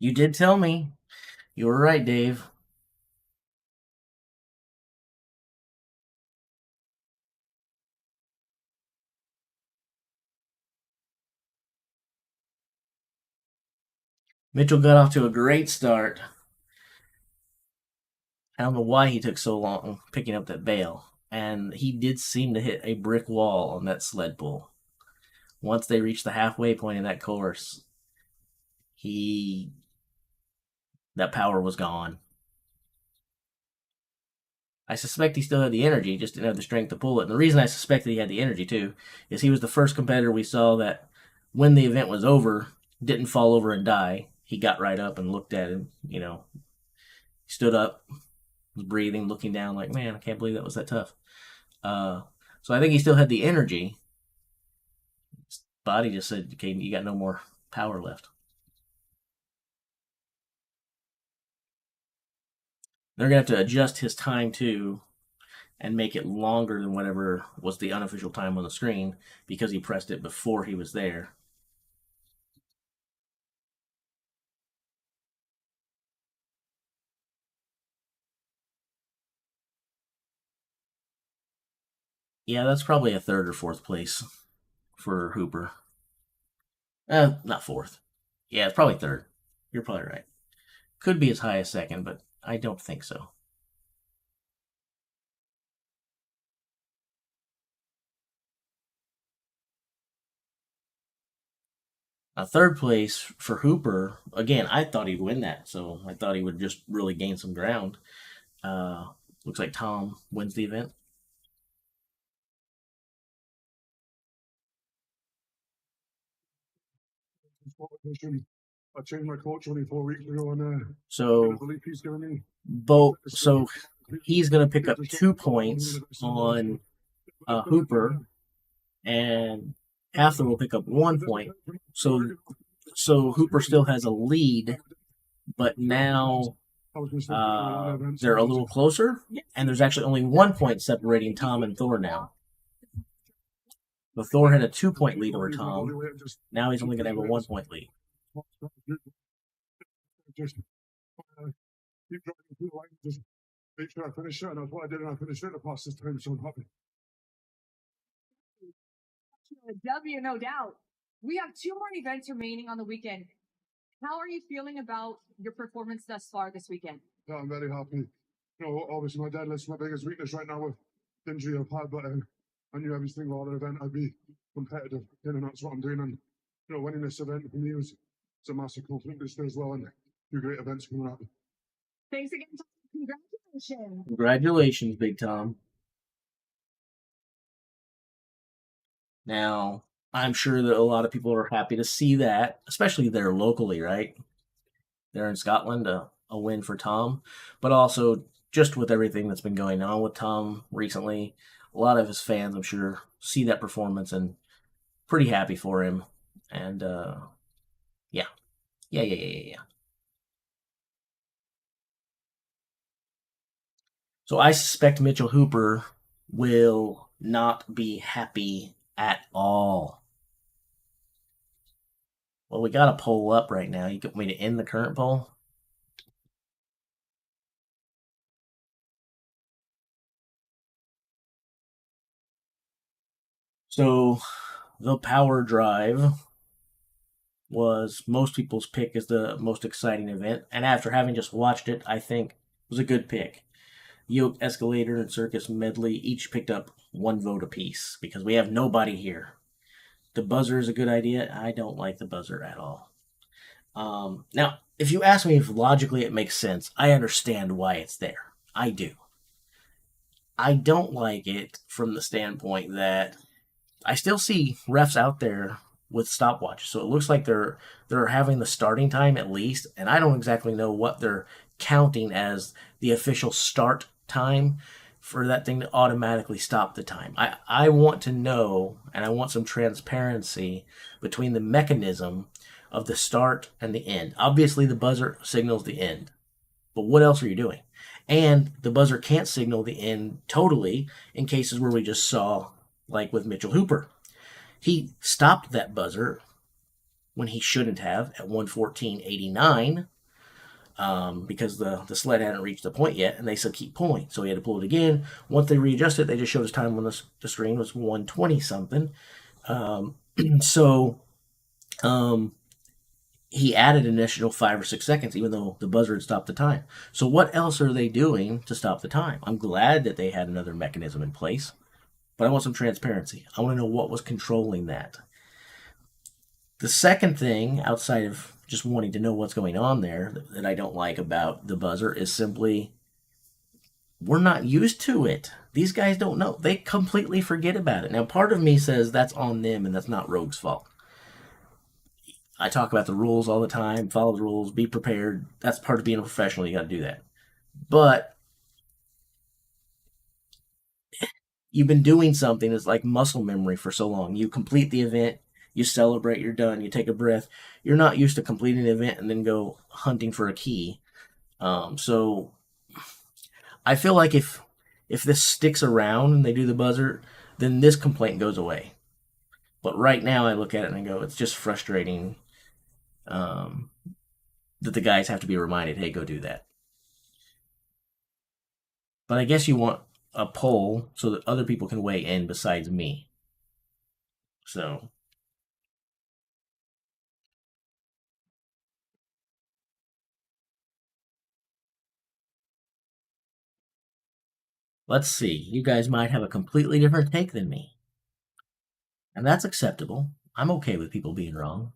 [SPEAKER 1] You did tell me. You were right, Dave. Mitchell got off to a great start. I don't know why he took so long picking up that bale. And he did seem to hit a brick wall on that sled pull. Once they reached the halfway point in that course, that power was gone. I suspect he still had the energy, just didn't have the strength to pull it. And the reason I suspect that he had the energy too is he was the first competitor we saw that when the event was over, didn't fall over and die. He got right up and looked at him, stood up, was breathing, looking down like, man, I can't believe that was that tough. So I think he still had the energy. His body just said, okay, you got no more power left. They're going to have to adjust his time too and make it longer than whatever was the unofficial time on the screen because he pressed it before he was there. Yeah, that's probably a third or fourth place for Hooper. Not fourth. Yeah, it's probably third. You're probably right. Could be as high as second, but I don't think so. A third place for Hooper, again, I thought he'd win that, so I thought he would just really gain some ground. Looks like Tom wins the event.
[SPEAKER 5] I changed my coach only 4 weeks ago, and I
[SPEAKER 1] So
[SPEAKER 5] believe he's going to
[SPEAKER 1] he's going to pick up 2 points on Hooper, and Hathor will pick up 1 point. So Hooper still has a lead, but now they're a little closer, and there's actually only 1 point separating Tom and Thor now. But Thor had a 2-point lead over Tom. Now he's only going to have a 1-point lead.
[SPEAKER 5] Just keep driving through the line, just make sure I finish it, and that's what I did, and I finished it the fastest time, so I'm happy.
[SPEAKER 6] A W, no doubt. We have 2 more events remaining on the weekend. How are you feeling about your performance thus far this weekend?
[SPEAKER 5] Yeah, I'm very happy. Obviously my deadlift's my biggest weakness right now with the injury I've had, but I knew every single other event I'd be competitive, and that's what I'm doing. And winning this event for me was a massive confidence booster as well, and 2 great events coming up.
[SPEAKER 6] Thanks again. Congratulations.
[SPEAKER 1] Congratulations, Big Tom. Now, I'm sure that a lot of people are happy to see that, especially there locally, right? There in Scotland, a win for Tom, but also just with everything that's been going on with Tom recently, a lot of his fans, I'm sure, see that performance and pretty happy for him. And yeah, yeah. So I suspect Mitchell Hooper will not be happy at all. Well, we got a poll up right now. You want me to end the current poll? So the Power Drive was most people's pick as the most exciting event, and after having just watched it, I think it was a good pick. Yoke, Escalator, and Circus Medley each picked up one vote apiece because we have nobody here. The buzzer is a good idea. I don't like the buzzer at all. Now, if you ask me if logically it makes sense, I understand why it's there. I do. I don't like it from the standpoint that I still see refs out there with stopwatches, so it looks like they're having the starting time at least, and I don't exactly know what they're counting as the official start time for that thing to automatically stop the time. I want to know, and I want some transparency between the mechanism of the start and the end. Obviously, the buzzer signals the end, but what else are you doing? And the buzzer can't signal the end totally in cases where we just saw, like with Mitchell Hooper. He stopped that buzzer when he shouldn't have at 1:14.89 because the sled hadn't reached the point yet, and they said keep pulling. So he had to pull it again. Once they readjusted, they just showed his time on the screen was 1:20 something. So he added an additional 5 or 6 seconds, even though the buzzer had stopped the time. So what else are they doing to stop the time? I'm glad that they had another mechanism in place, but I want some transparency. I want to know what was controlling that. The second thing, outside of just wanting to know what's going on there, that I don't like about the buzzer is simply we're not used to it. These guys don't know. They completely forget about it. Now, part of me says that's on them and that's not Rogue's fault. I talk about the rules all the time, follow the rules, be prepared. That's part of being a professional. You got to do that. But you've been doing something that's like muscle memory for so long. You complete the event, you celebrate, you're done, you take a breath. You're not used to completing the event and then go hunting for a key. So I feel like if this sticks around and they do the buzzer, then this complaint goes away. But right now, I look at it and I go, it's just frustrating um, that the guys have to be reminded, hey, go do that. But I guess you want a poll so that other people can weigh in besides me. So let's see. You guys might have a completely different take than me. And that's acceptable. I'm okay with people being wrong.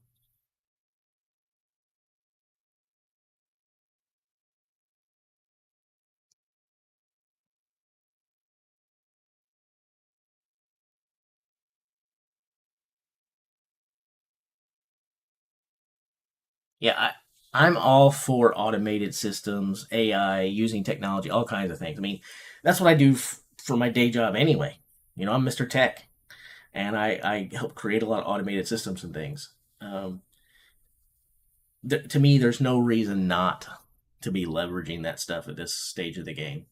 [SPEAKER 1] Yeah, I'm all for automated systems, AI, using technology, all kinds of things. I mean, that's what I do for my day job anyway. You know, I'm Mr. Tech, and I help create a lot of automated systems and things. To me, there's no reason not to be leveraging that stuff at this stage of the game.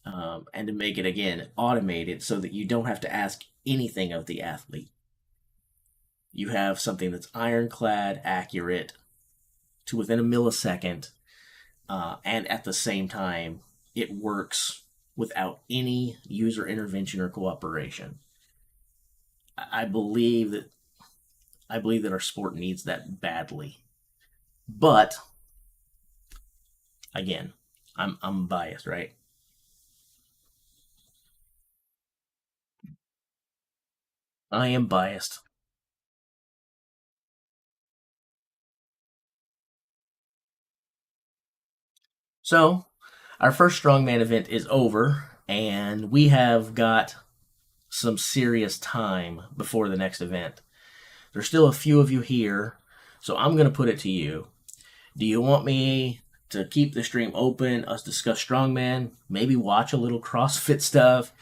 [SPEAKER 1] And to make it again automated so that you don't have to ask anything of the athlete. You have something that's ironclad, accurate to within a millisecond, and at the same time, it works without any user intervention or cooperation. I believe that our sport needs that badly, but again, I'm biased, right? I am biased. So, our first strongman event is over, and we have got some serious time before the next event. There's still a few of you here, so I'm going to put it to you. Do you want me to keep the stream open, us discuss Strongman, maybe watch a little CrossFit stuff,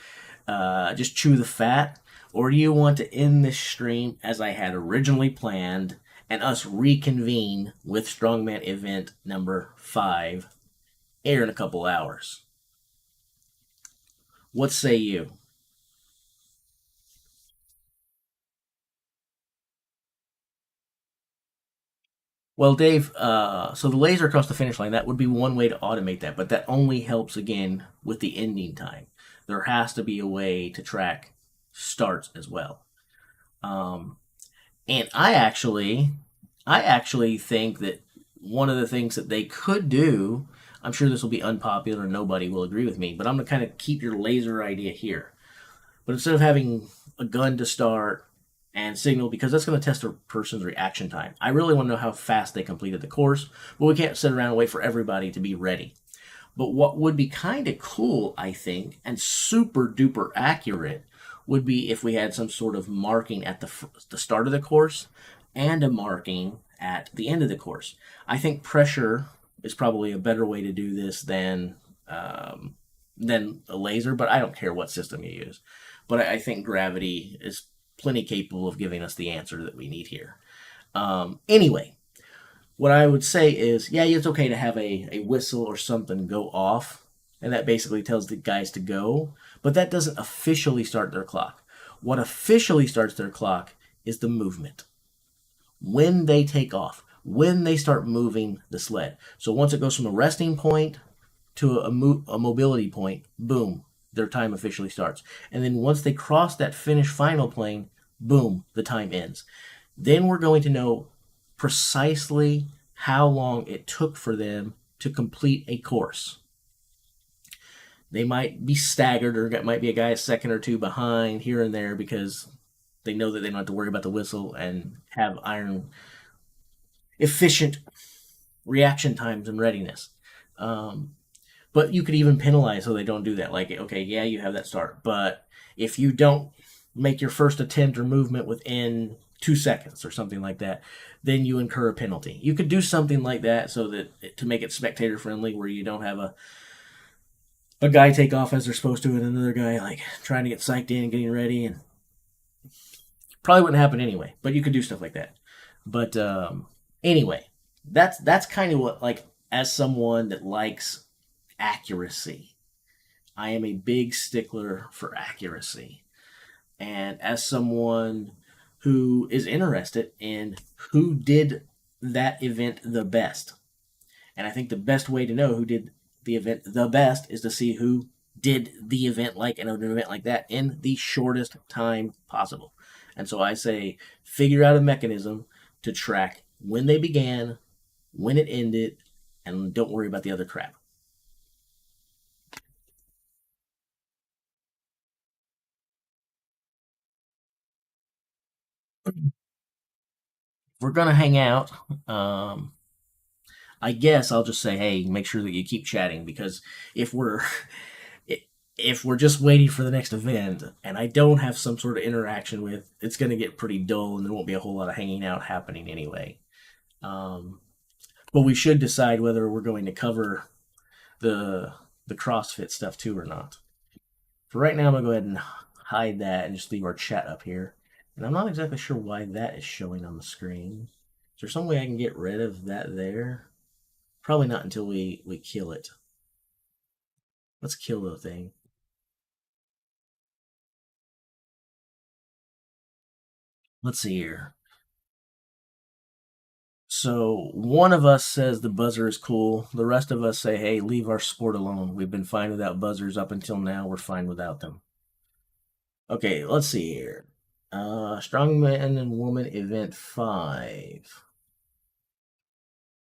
[SPEAKER 1] just chew the fat? Or do you want to end this stream as I had originally planned and us reconvene with Strongman event number 5 here in a couple hours? What say you? Well, Dave, so the laser across the finish line, that would be one way to automate that, but that only helps again with the ending time. There has to be a way to track starts as well. Um, and I actually think that one of the things that they could do, I'm sure this will be unpopular and nobody will agree with me, but I'm going to kind of keep your laser idea here. But instead of having a gun to start and signal, because that's going to test a person's reaction time, I really want to know how fast they completed the course, but we can't sit around and wait for everybody to be ready. But what would be kind of cool, I think, and super duper accurate would be if we had some sort of marking at the start of the course and a marking at the end of the course. I think pressure is probably a better way to do this than a laser, but I don't care what system you use. But I think gravity is plenty capable of giving us the answer that we need here. Anyway, what I would say is, yeah, it's okay to have a whistle or something go off, and that basically tells the guys to go, but that doesn't officially start their clock. What officially starts their clock is the movement. When they take off, when they start moving the sled. So once it goes from a resting point to a mobility point, boom, their time officially starts. And then once they cross that finish final plane, boom, the time ends. Then we're going to know precisely how long it took for them to complete a course. They might be staggered, or it might be a guy a second or two behind here and there because they know that they don't have to worry about the whistle and have iron efficient reaction times and readiness. But you could even penalize so they don't do that. Like, okay, yeah, you have that start, but if you don't make your first attempt or movement within 2 seconds or something like that, then you incur a penalty. You could do something like that so that to make it spectator friendly, where you don't have a guy take off as they're supposed to and another guy like trying to get psyched in and getting ready, and probably wouldn't happen anyway. But you could do stuff like that. But anyway, that's kind of what, like, as someone that likes accuracy, I am a big stickler for accuracy. And as someone who is interested in who did that event the best, and I think the best way to know who did the event the best is to see who did the event like an event like that in the shortest time possible. And so I say, figure out a mechanism to track when they began, when it ended, and don't worry about the other crap. If we're gonna hang out, I guess I'll just say, hey, make sure that you keep chatting, because if we're if we're just waiting for the next event and I don't have some sort of interaction with, it's going to get pretty dull and there won't be a whole lot of hanging out happening anyway. But we should decide whether we're going to cover the CrossFit stuff too or not. For right now, I'm going to go ahead and hide that and just leave our chat up here. And I'm not exactly sure why that is showing on the screen. Is there some way I can get rid of that there? Probably not until we kill it. Let's kill the thing. Let's see here. So one of us says the buzzer is cool. The rest of us say, hey, leave our sport alone. We've been fine without buzzers up until now. We're fine without them. Okay, let's see here. Strongman and Woman Event 5.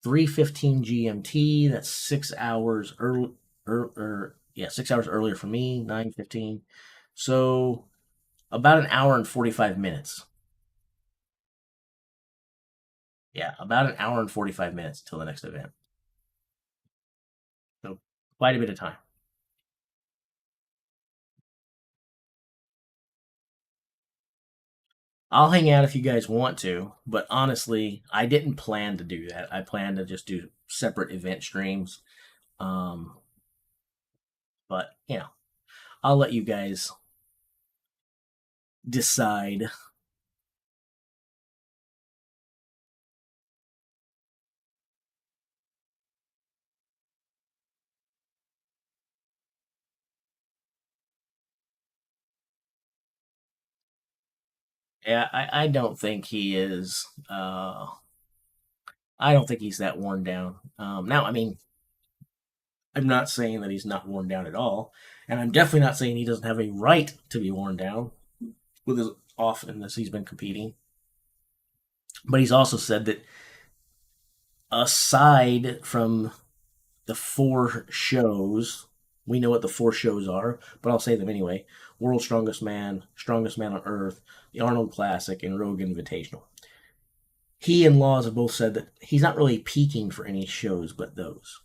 [SPEAKER 1] 3:15 GMT. That's 6 hours early. 6 hours earlier for me. 9:15. So about an hour and 45 minutes. Yeah, about an hour and 45 minutes till the next event. So quite a bit of time. I'll hang out if you guys want to, but honestly, I didn't plan to do that. I plan to just do separate event streams. Um, but I'll let you guys decide. Yeah, I don't think he is. I don't think he's that worn down. Now, I mean, I'm not saying that he's not worn down at all, and I'm definitely not saying he doesn't have a right to be worn down with as often as he's been competing. But he's also said that aside from the four shows, we know what the four shows are, but I'll say them anyway: World's Strongest Man on Earth, the Arnold Classic, and Rogue Invitational. He and Laws have both said that he's not really peaking for any shows but those.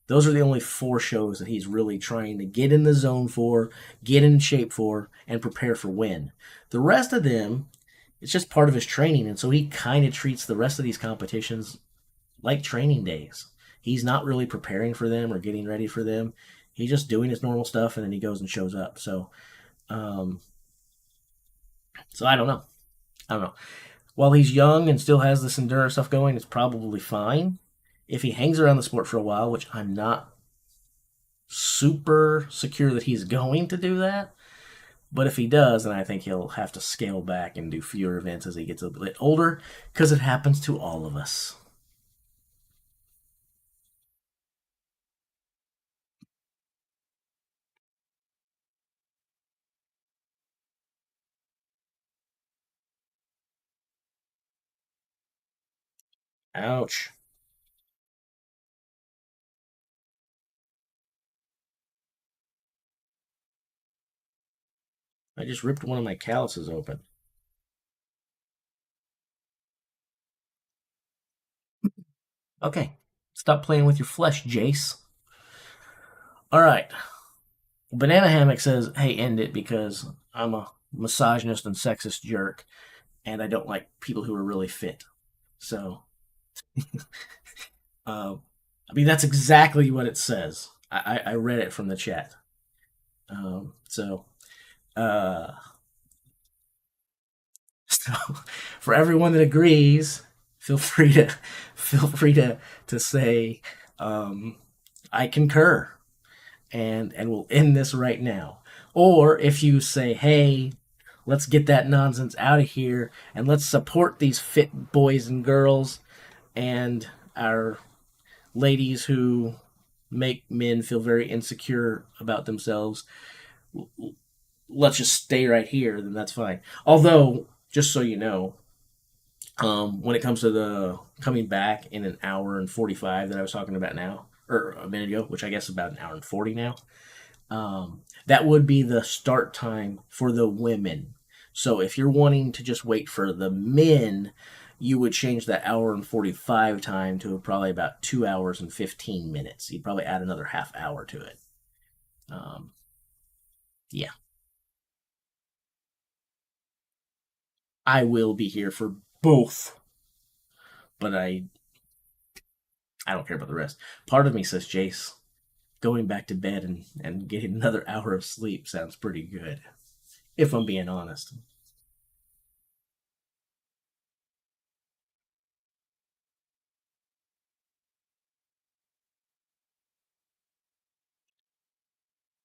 [SPEAKER 1] Those are the only four shows that he's really trying to get in the zone for, get in shape for, and prepare for win. The rest of them, it's just part of his training, and so he kind of treats the rest of these competitions like training days. He's not really preparing for them or getting ready for them. He's just doing his normal stuff, and then he goes and shows up. Um, so I don't know. I don't know. While he's young and still has this endurance stuff going, it's probably fine. If he hangs around the sport for a while, which I'm not super secure that he's going to do that, but if he does, then I think he'll have to scale back and do fewer events as he gets a bit older, because it happens to all of us. Ouch. I just ripped one of my calluses open. Okay. Stop playing with your flesh, Jace. All right. Banana Hammock says, hey, end it because I'm a misogynist and sexist jerk, and I don't like people who are really fit. So, I mean, that's exactly what it says. I read it from the chat. So, uh, so for everyone that agrees, feel free to say I concur, and we'll end this right now. Or if you say, hey, let's get that nonsense out of here and let's support these fit boys and girls and our ladies who make men feel very insecure about themselves. Let's just stay right here, then that's fine. Although, just so you know, when it comes to the coming back in an hour and 45 that I was talking about now, or a minute ago, which I guess is about an hour and 40 now, that would be the start time for the women. So if you're wanting to just wait for the men, you would change that hour and 45 time to probably about 2 hours and 15 minutes. You'd probably add another half hour to it. Yeah. I will be here for both, but I don't care about the rest. Part of me says, Jace, going back to bed and getting another hour of sleep sounds pretty good, if I'm being honest.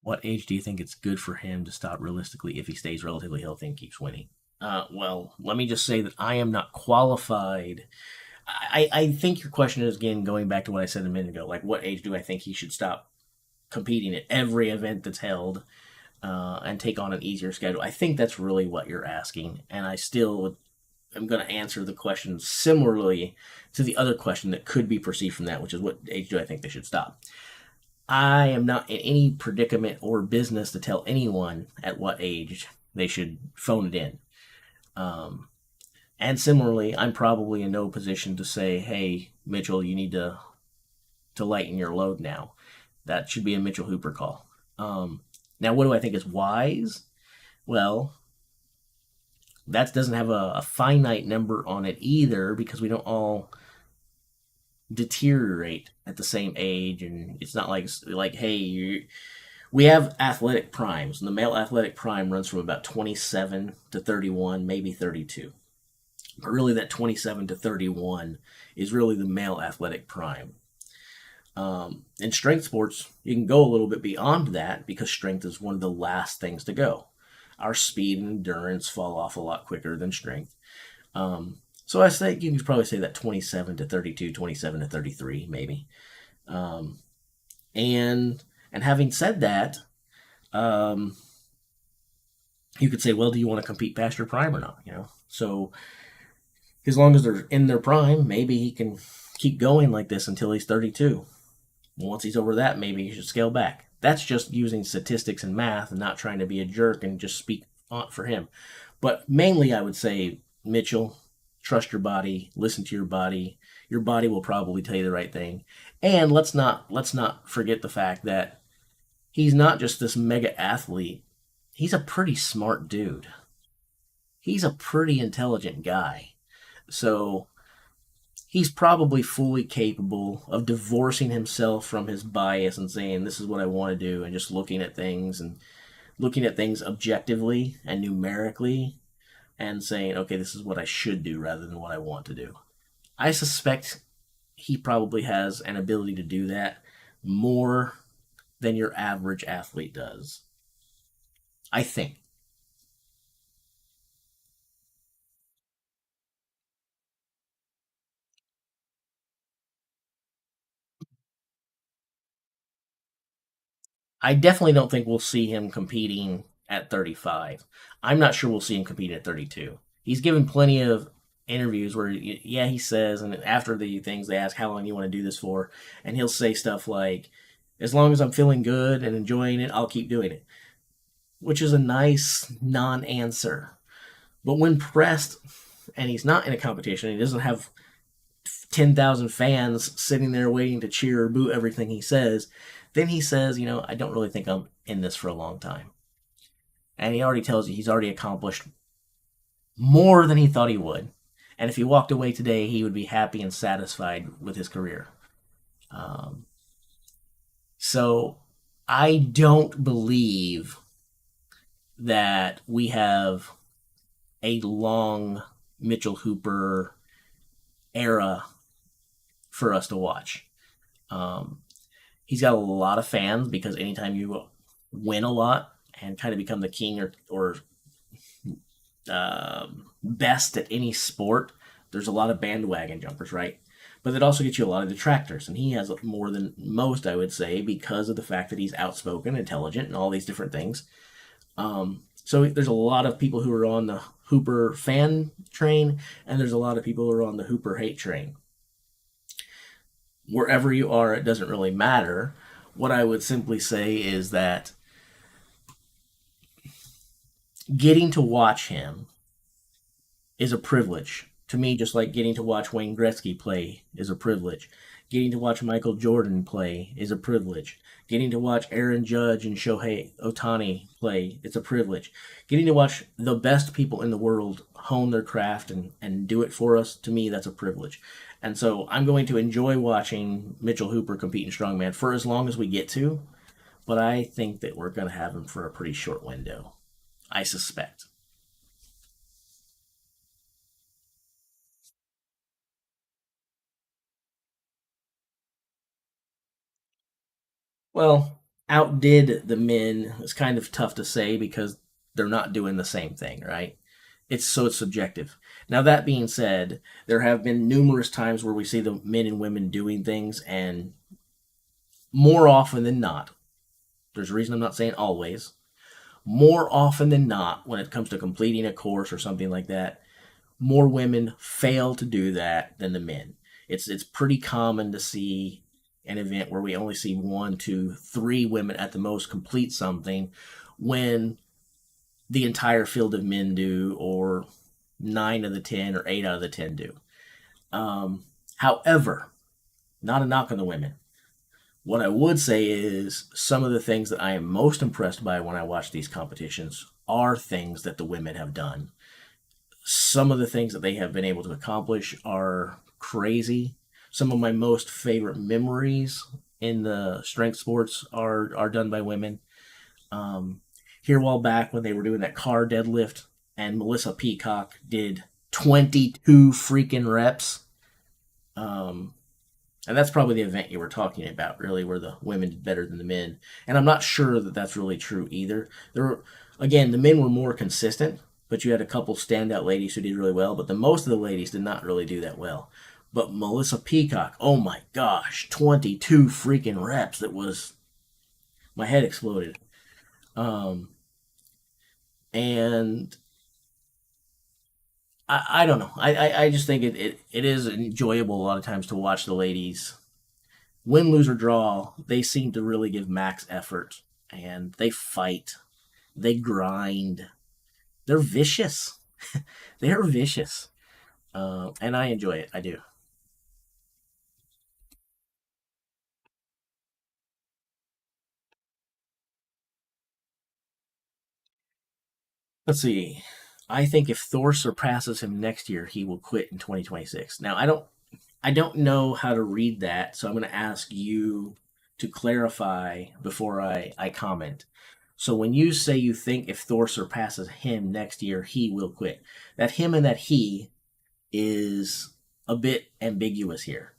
[SPEAKER 1] What age do you think it's good for him to stop realistically if he stays relatively healthy and keeps winning? Well, let me just say that I am not qualified. I think your question is, again, going back to what I said a minute ago, like what age do I think he should stop competing at every event that's held and take on an easier schedule? I think that's really what you're asking, and I still am going to answer the question similarly to the other question that could be perceived from that, which is what age do I think they should stop? I am not in any predicament or business to tell anyone at what age they should phone it in. And similarly, I'm probably in no position to say, hey, Mitchell, you need to lighten your load now. That should be a Mitchell Hooper call. Now, what do I think is wise? Well, that doesn't have a finite number on it either, because we don't all deteriorate at the same age, and it's not like hey, we have athletic primes, and the male athletic prime runs from about 27 to 31, maybe 32. But really, that 27 to 31 is really the male athletic prime. In strength sports, you can go a little bit beyond that because strength is one of the last things to go. Our speed and endurance fall off a lot quicker than strength. So I think you can probably say that 27 to 32, 27 to 33, maybe. And having said that, you could say, well, do you want to compete past your prime or not? So as long as they're in their prime, maybe he can keep going like this until he's 32. Once he's over that, maybe he should scale back. That's just using statistics and math and not trying to be a jerk and just speak for him. But mainly, I would say, Mitchell, trust your body, listen to your body. Your body will probably tell you the right thing. And let's not forget the fact that he's not just this mega athlete. He's a pretty smart dude. He's a pretty intelligent guy. So he's probably fully capable of divorcing himself from his bias and saying, this is what I want to do, and just looking at things objectively and numerically and saying, okay, this is what I should do rather than what I want to do. I suspect he probably has an ability to do that more than your average athlete does. I think. I definitely don't think we'll see him competing at 35. I'm not sure we'll see him competing at 32. He's given plenty of interviews where, yeah, he says, and after the things they ask, how long do you want to do this for? And he'll say stuff like, as long as I'm feeling good and enjoying it, I'll keep doing it, which is a nice non answer. But when pressed, and he's not in a competition, he doesn't have 10,000 fans sitting there waiting to cheer or boo everything he says, then he says, I don't really think I'm in this for a long time. And he already tells you he's already accomplished more than he thought he would. And if he walked away today, he would be happy and satisfied with his career. So I don't believe that we have a long Mitchell Hooper era for us to watch. He's got a lot of fans because anytime you win a lot and kind of become the king or best at any sport, there's a lot of bandwagon jumpers, right? But it also gets you a lot of detractors, and he has more than most, I would say, because of the fact that he's outspoken, intelligent, and all these different things. So there's a lot of people who are on the Hooper fan train, and there's a lot of people who are on the Hooper hate train. Wherever you are, it doesn't really matter. What I would simply say is that getting to watch him is a privilege. To me, just like getting to watch Wayne Gretzky play is a privilege. Getting to watch Michael Jordan play is a privilege. Getting to watch Aaron Judge and Shohei Ohtani play, it's a privilege. Getting to watch the best people in the world hone their craft and do it for us, to me, that's a privilege. And so I'm going to enjoy watching Mitchell Hooper compete in Strongman for as long as we get to, but I think that we're going to have him for a pretty short window. I suspect. Well, outdid the men is kind of tough to say because they're not doing the same thing, right? It's subjective. Now, that being said, there have been numerous times where we see the men and women doing things, and more often than not, there's a reason I'm not saying always, more often than not, when it comes to completing a course or something like that, more women fail to do that than the men. It's pretty common to see an event where we only see 1, 2, 3 women at the most complete something when the entire field of men do, or 9 of the 10 or 8 out of the 10 do. However, not a knock on the women. What I would say is some of the things that I am most impressed by when I watch these competitions are things that the women have done. some of the things that they have been able to accomplish are crazy. Some of my most favorite memories in the strength sports are done by women. Um, Here a while back when they were doing that car deadlift, and Melissa Peacock did 22 freaking reps. Um, and that's probably the event you were talking about, really, where the women did better than the men. And I'm not sure that that's really true either. There were, again, the men were more consistent, but you had a couple standout ladies who did really well. But the most of the ladies did not really do that well. But Melissa Peacock, oh my gosh, 22 freaking reps. That was, my head exploded. Um, and I don't know. I just think it is enjoyable a lot of times to watch the ladies win, lose, or draw. They seem to really give max effort, and they fight, they grind, they're vicious. They're vicious, and I enjoy it. I do. Let's see. I think if Thor surpasses him next year, he will quit in 2026. Now, I don't know how to read that, so I'm going to ask you to clarify before I comment. So when you say you think if Thor surpasses him next year, he will quit, that him and that he is a bit ambiguous here.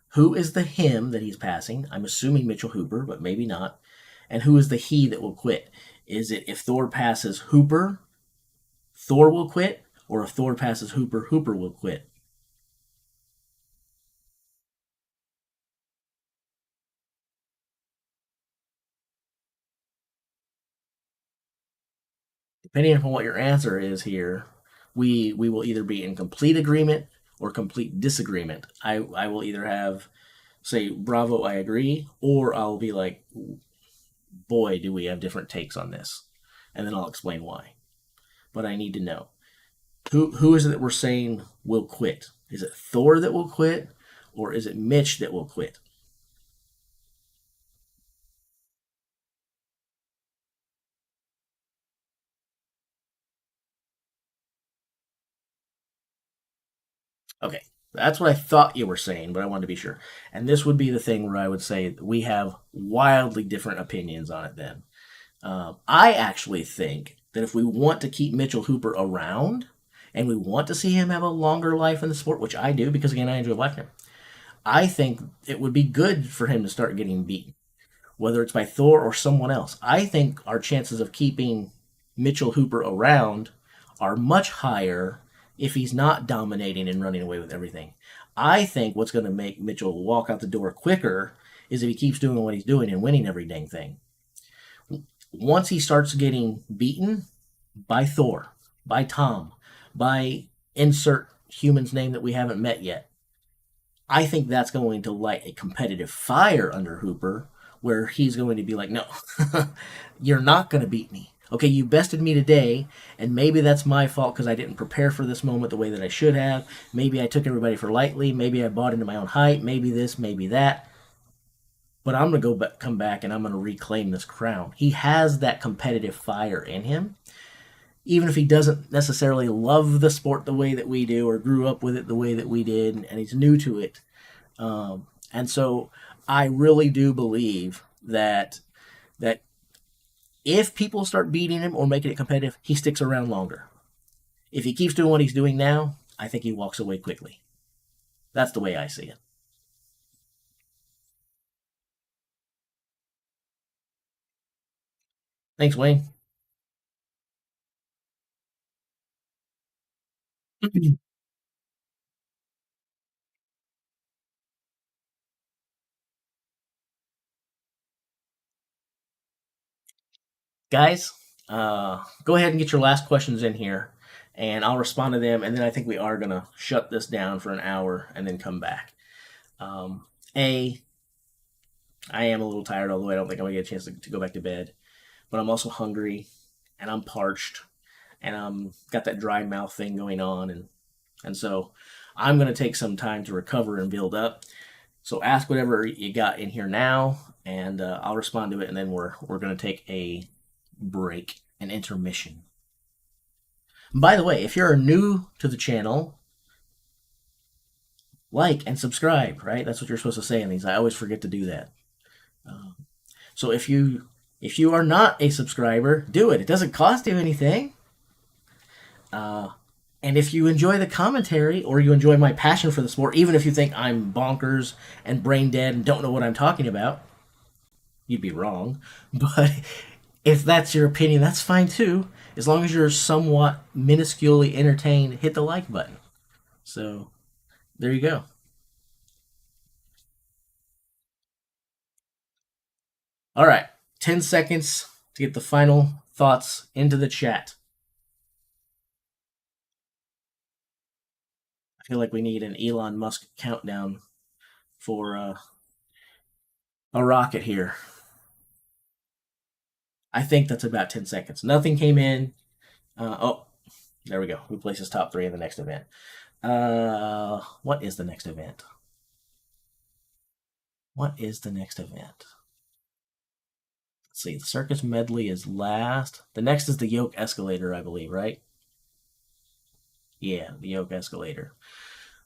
[SPEAKER 1] Who is the him that he's passing? I'm assuming Mitchell Hooper, but maybe not. And who is the he that will quit? Is it if Thor passes Hooper, Thor will quit? Or if Thor passes Hooper, Hooper will quit? Depending upon what your answer is here, we will either be in complete agreement or complete disagreement. I will either have say bravo, I agree, or I'll be like, boy, do we have different takes on this, and then I'll explain why. But I need to know who is it that we're saying will quit. Is it Thor that will quit, or is it Mitch that will quit? Okay, that's what I thought you were saying, but I wanted to be sure. And this would be the thing where I would say we have wildly different opinions on it then. I actually think that if we want to keep Mitchell Hooper around and we want to see him have a longer life in the sport, which I do because, again, I enjoy watching him, I think it would be good for him to start getting beaten, whether it's by Thor or someone else. I think our chances of keeping Mitchell Hooper around are much higher if he's not dominating and running away with everything. I think what's going to make Mitchell walk out the door quicker is if he keeps doing what he's doing and winning every dang thing. Once he starts getting beaten by Thor, by Tom, by insert human's name that we haven't met yet, I think that's going to light a competitive fire under Hooper where he's going to be like, no, you're not going to beat me. Okay, you bested me today, and maybe that's my fault because I didn't prepare for this moment the way that I should have. Maybe I took everybody for lightly. Maybe I bought into my own hype. Maybe this, maybe that. But I'm going to come back and I'm going to reclaim this crown. He has that competitive fire in him. Even if he doesn't necessarily love the sport the way that we do or grew up with it the way that we did and he's new to it. And so I really do believe that if people start beating him or making it competitive, he sticks around longer. If he keeps doing what he's doing now, I think he walks away quickly. That's the way I see it. Thanks, Wayne. Guys, go ahead and get your last questions in here, and I'll respond to them. And then I think we are going to shut this down for an hour and then come back. Um, a, I am a little tired, although I don't think I'm going to get a chance to go back to bed. But I'm also hungry, and I'm parched, and I'm got that dry mouth thing going on, and so I'm going to take some time to recover and build up. So ask whatever you got in here now, and I'll respond to it, and then we're going to take a break, an intermission. By the way, if you're new to the channel, like and subscribe, right? That's what you're supposed to say in these. I always forget to do that. So if you are not a subscriber, do it. It doesn't cost you anything. And if you enjoy the commentary or you enjoy my passion for the sport, even if you think I'm bonkers and brain dead and don't know what I'm talking about, you'd be wrong. But if that's your opinion, that's fine too. As long as you're somewhat minusculely entertained, hit the like button. So there you go. All right, 10 seconds to get the final thoughts into the chat. I feel like we need an Elon Musk countdown for a rocket here. I think that's about 10 seconds. Nothing came in. Oh, there we go. Who places top 3 in the next event? What is the next event? What is the next event? Let's see. The circus medley is last. The next is the yoke escalator, I believe, right? Yeah, the yoke escalator.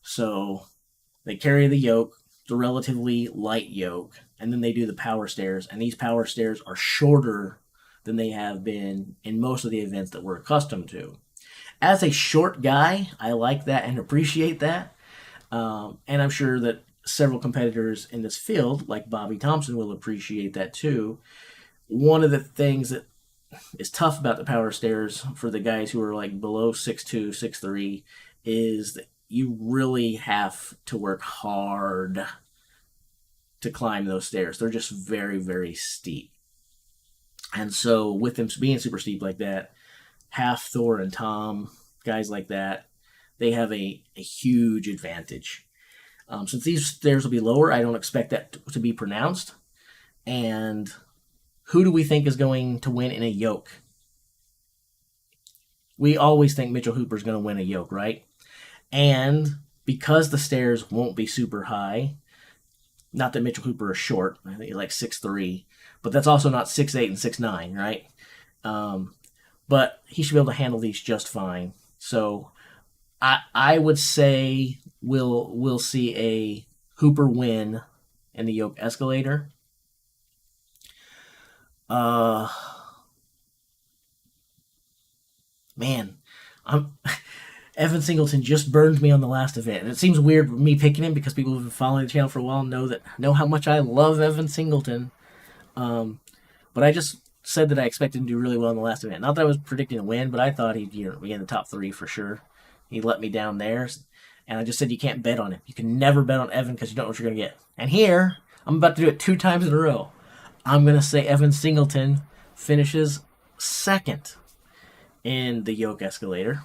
[SPEAKER 1] So they carry the yoke, the relatively light yoke, and then they do the power stairs. And these power stairs are shorter than they have been in most of the events that we're accustomed to. As a short guy, I like that and appreciate that. And I'm sure that several competitors in this field, like Bobby Thompson, will appreciate that too. One of the things that is tough about the power stairs for the guys who are like below 6'2", 6'3", is that you really have to work hard to climb those stairs. They're just very, very steep. And so with them being super steep like that, Half, Thor, and Tom, guys like that, they have a huge advantage. Since these stairs will be lower, I don't expect that to be pronounced. And who do we think is going to win in a yoke? We always think Mitchell Hooper is going to win a yoke, right? And because the stairs won't be super high, not that Mitchell Hooper is short, I think he's like 6'3", but that's also not 6'8" and 6'9", right? But he should be able to handle these just fine. So I would say we'll see a Hooper win in the yoke escalator. Man, Evan Singleton just burned me on the last event, and it seems weird me picking him because people who've been following the channel for a while know how much I love Evan Singleton. But I just said that I expected him to do really well in the last event. Not that I was predicting a win, but I thought he'd be in the top 3 for sure. He let me down there, and I just said you can't bet on him. You can never bet on Evan because you don't know what you're going to get. And here, I'm about to do it 2 times in a row. I'm going to say Evan Singleton finishes second in the yoke escalator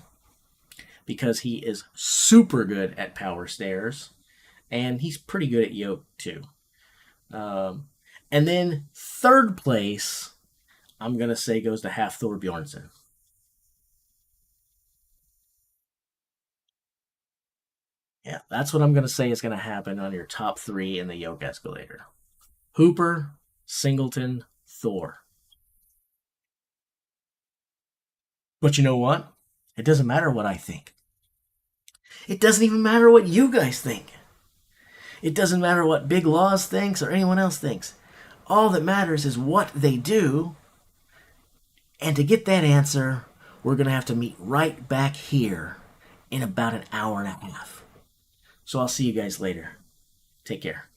[SPEAKER 1] because he is super good at power stairs, and he's pretty good at yoke too. And then third place, I'm going to say goes to Half Thor Bjornsson. Yeah, that's what I'm going to say is going to happen on your top 3 in the yoke escalator. Hooper, Singleton, Thor. But you know what? It doesn't matter what I think. It doesn't even matter what you guys think. It doesn't matter what Big Laws thinks or anyone else thinks. All that matters is what they do. And to get that answer, we're going to have to meet right back here in about an hour and a half. So I'll see you guys later. Take care.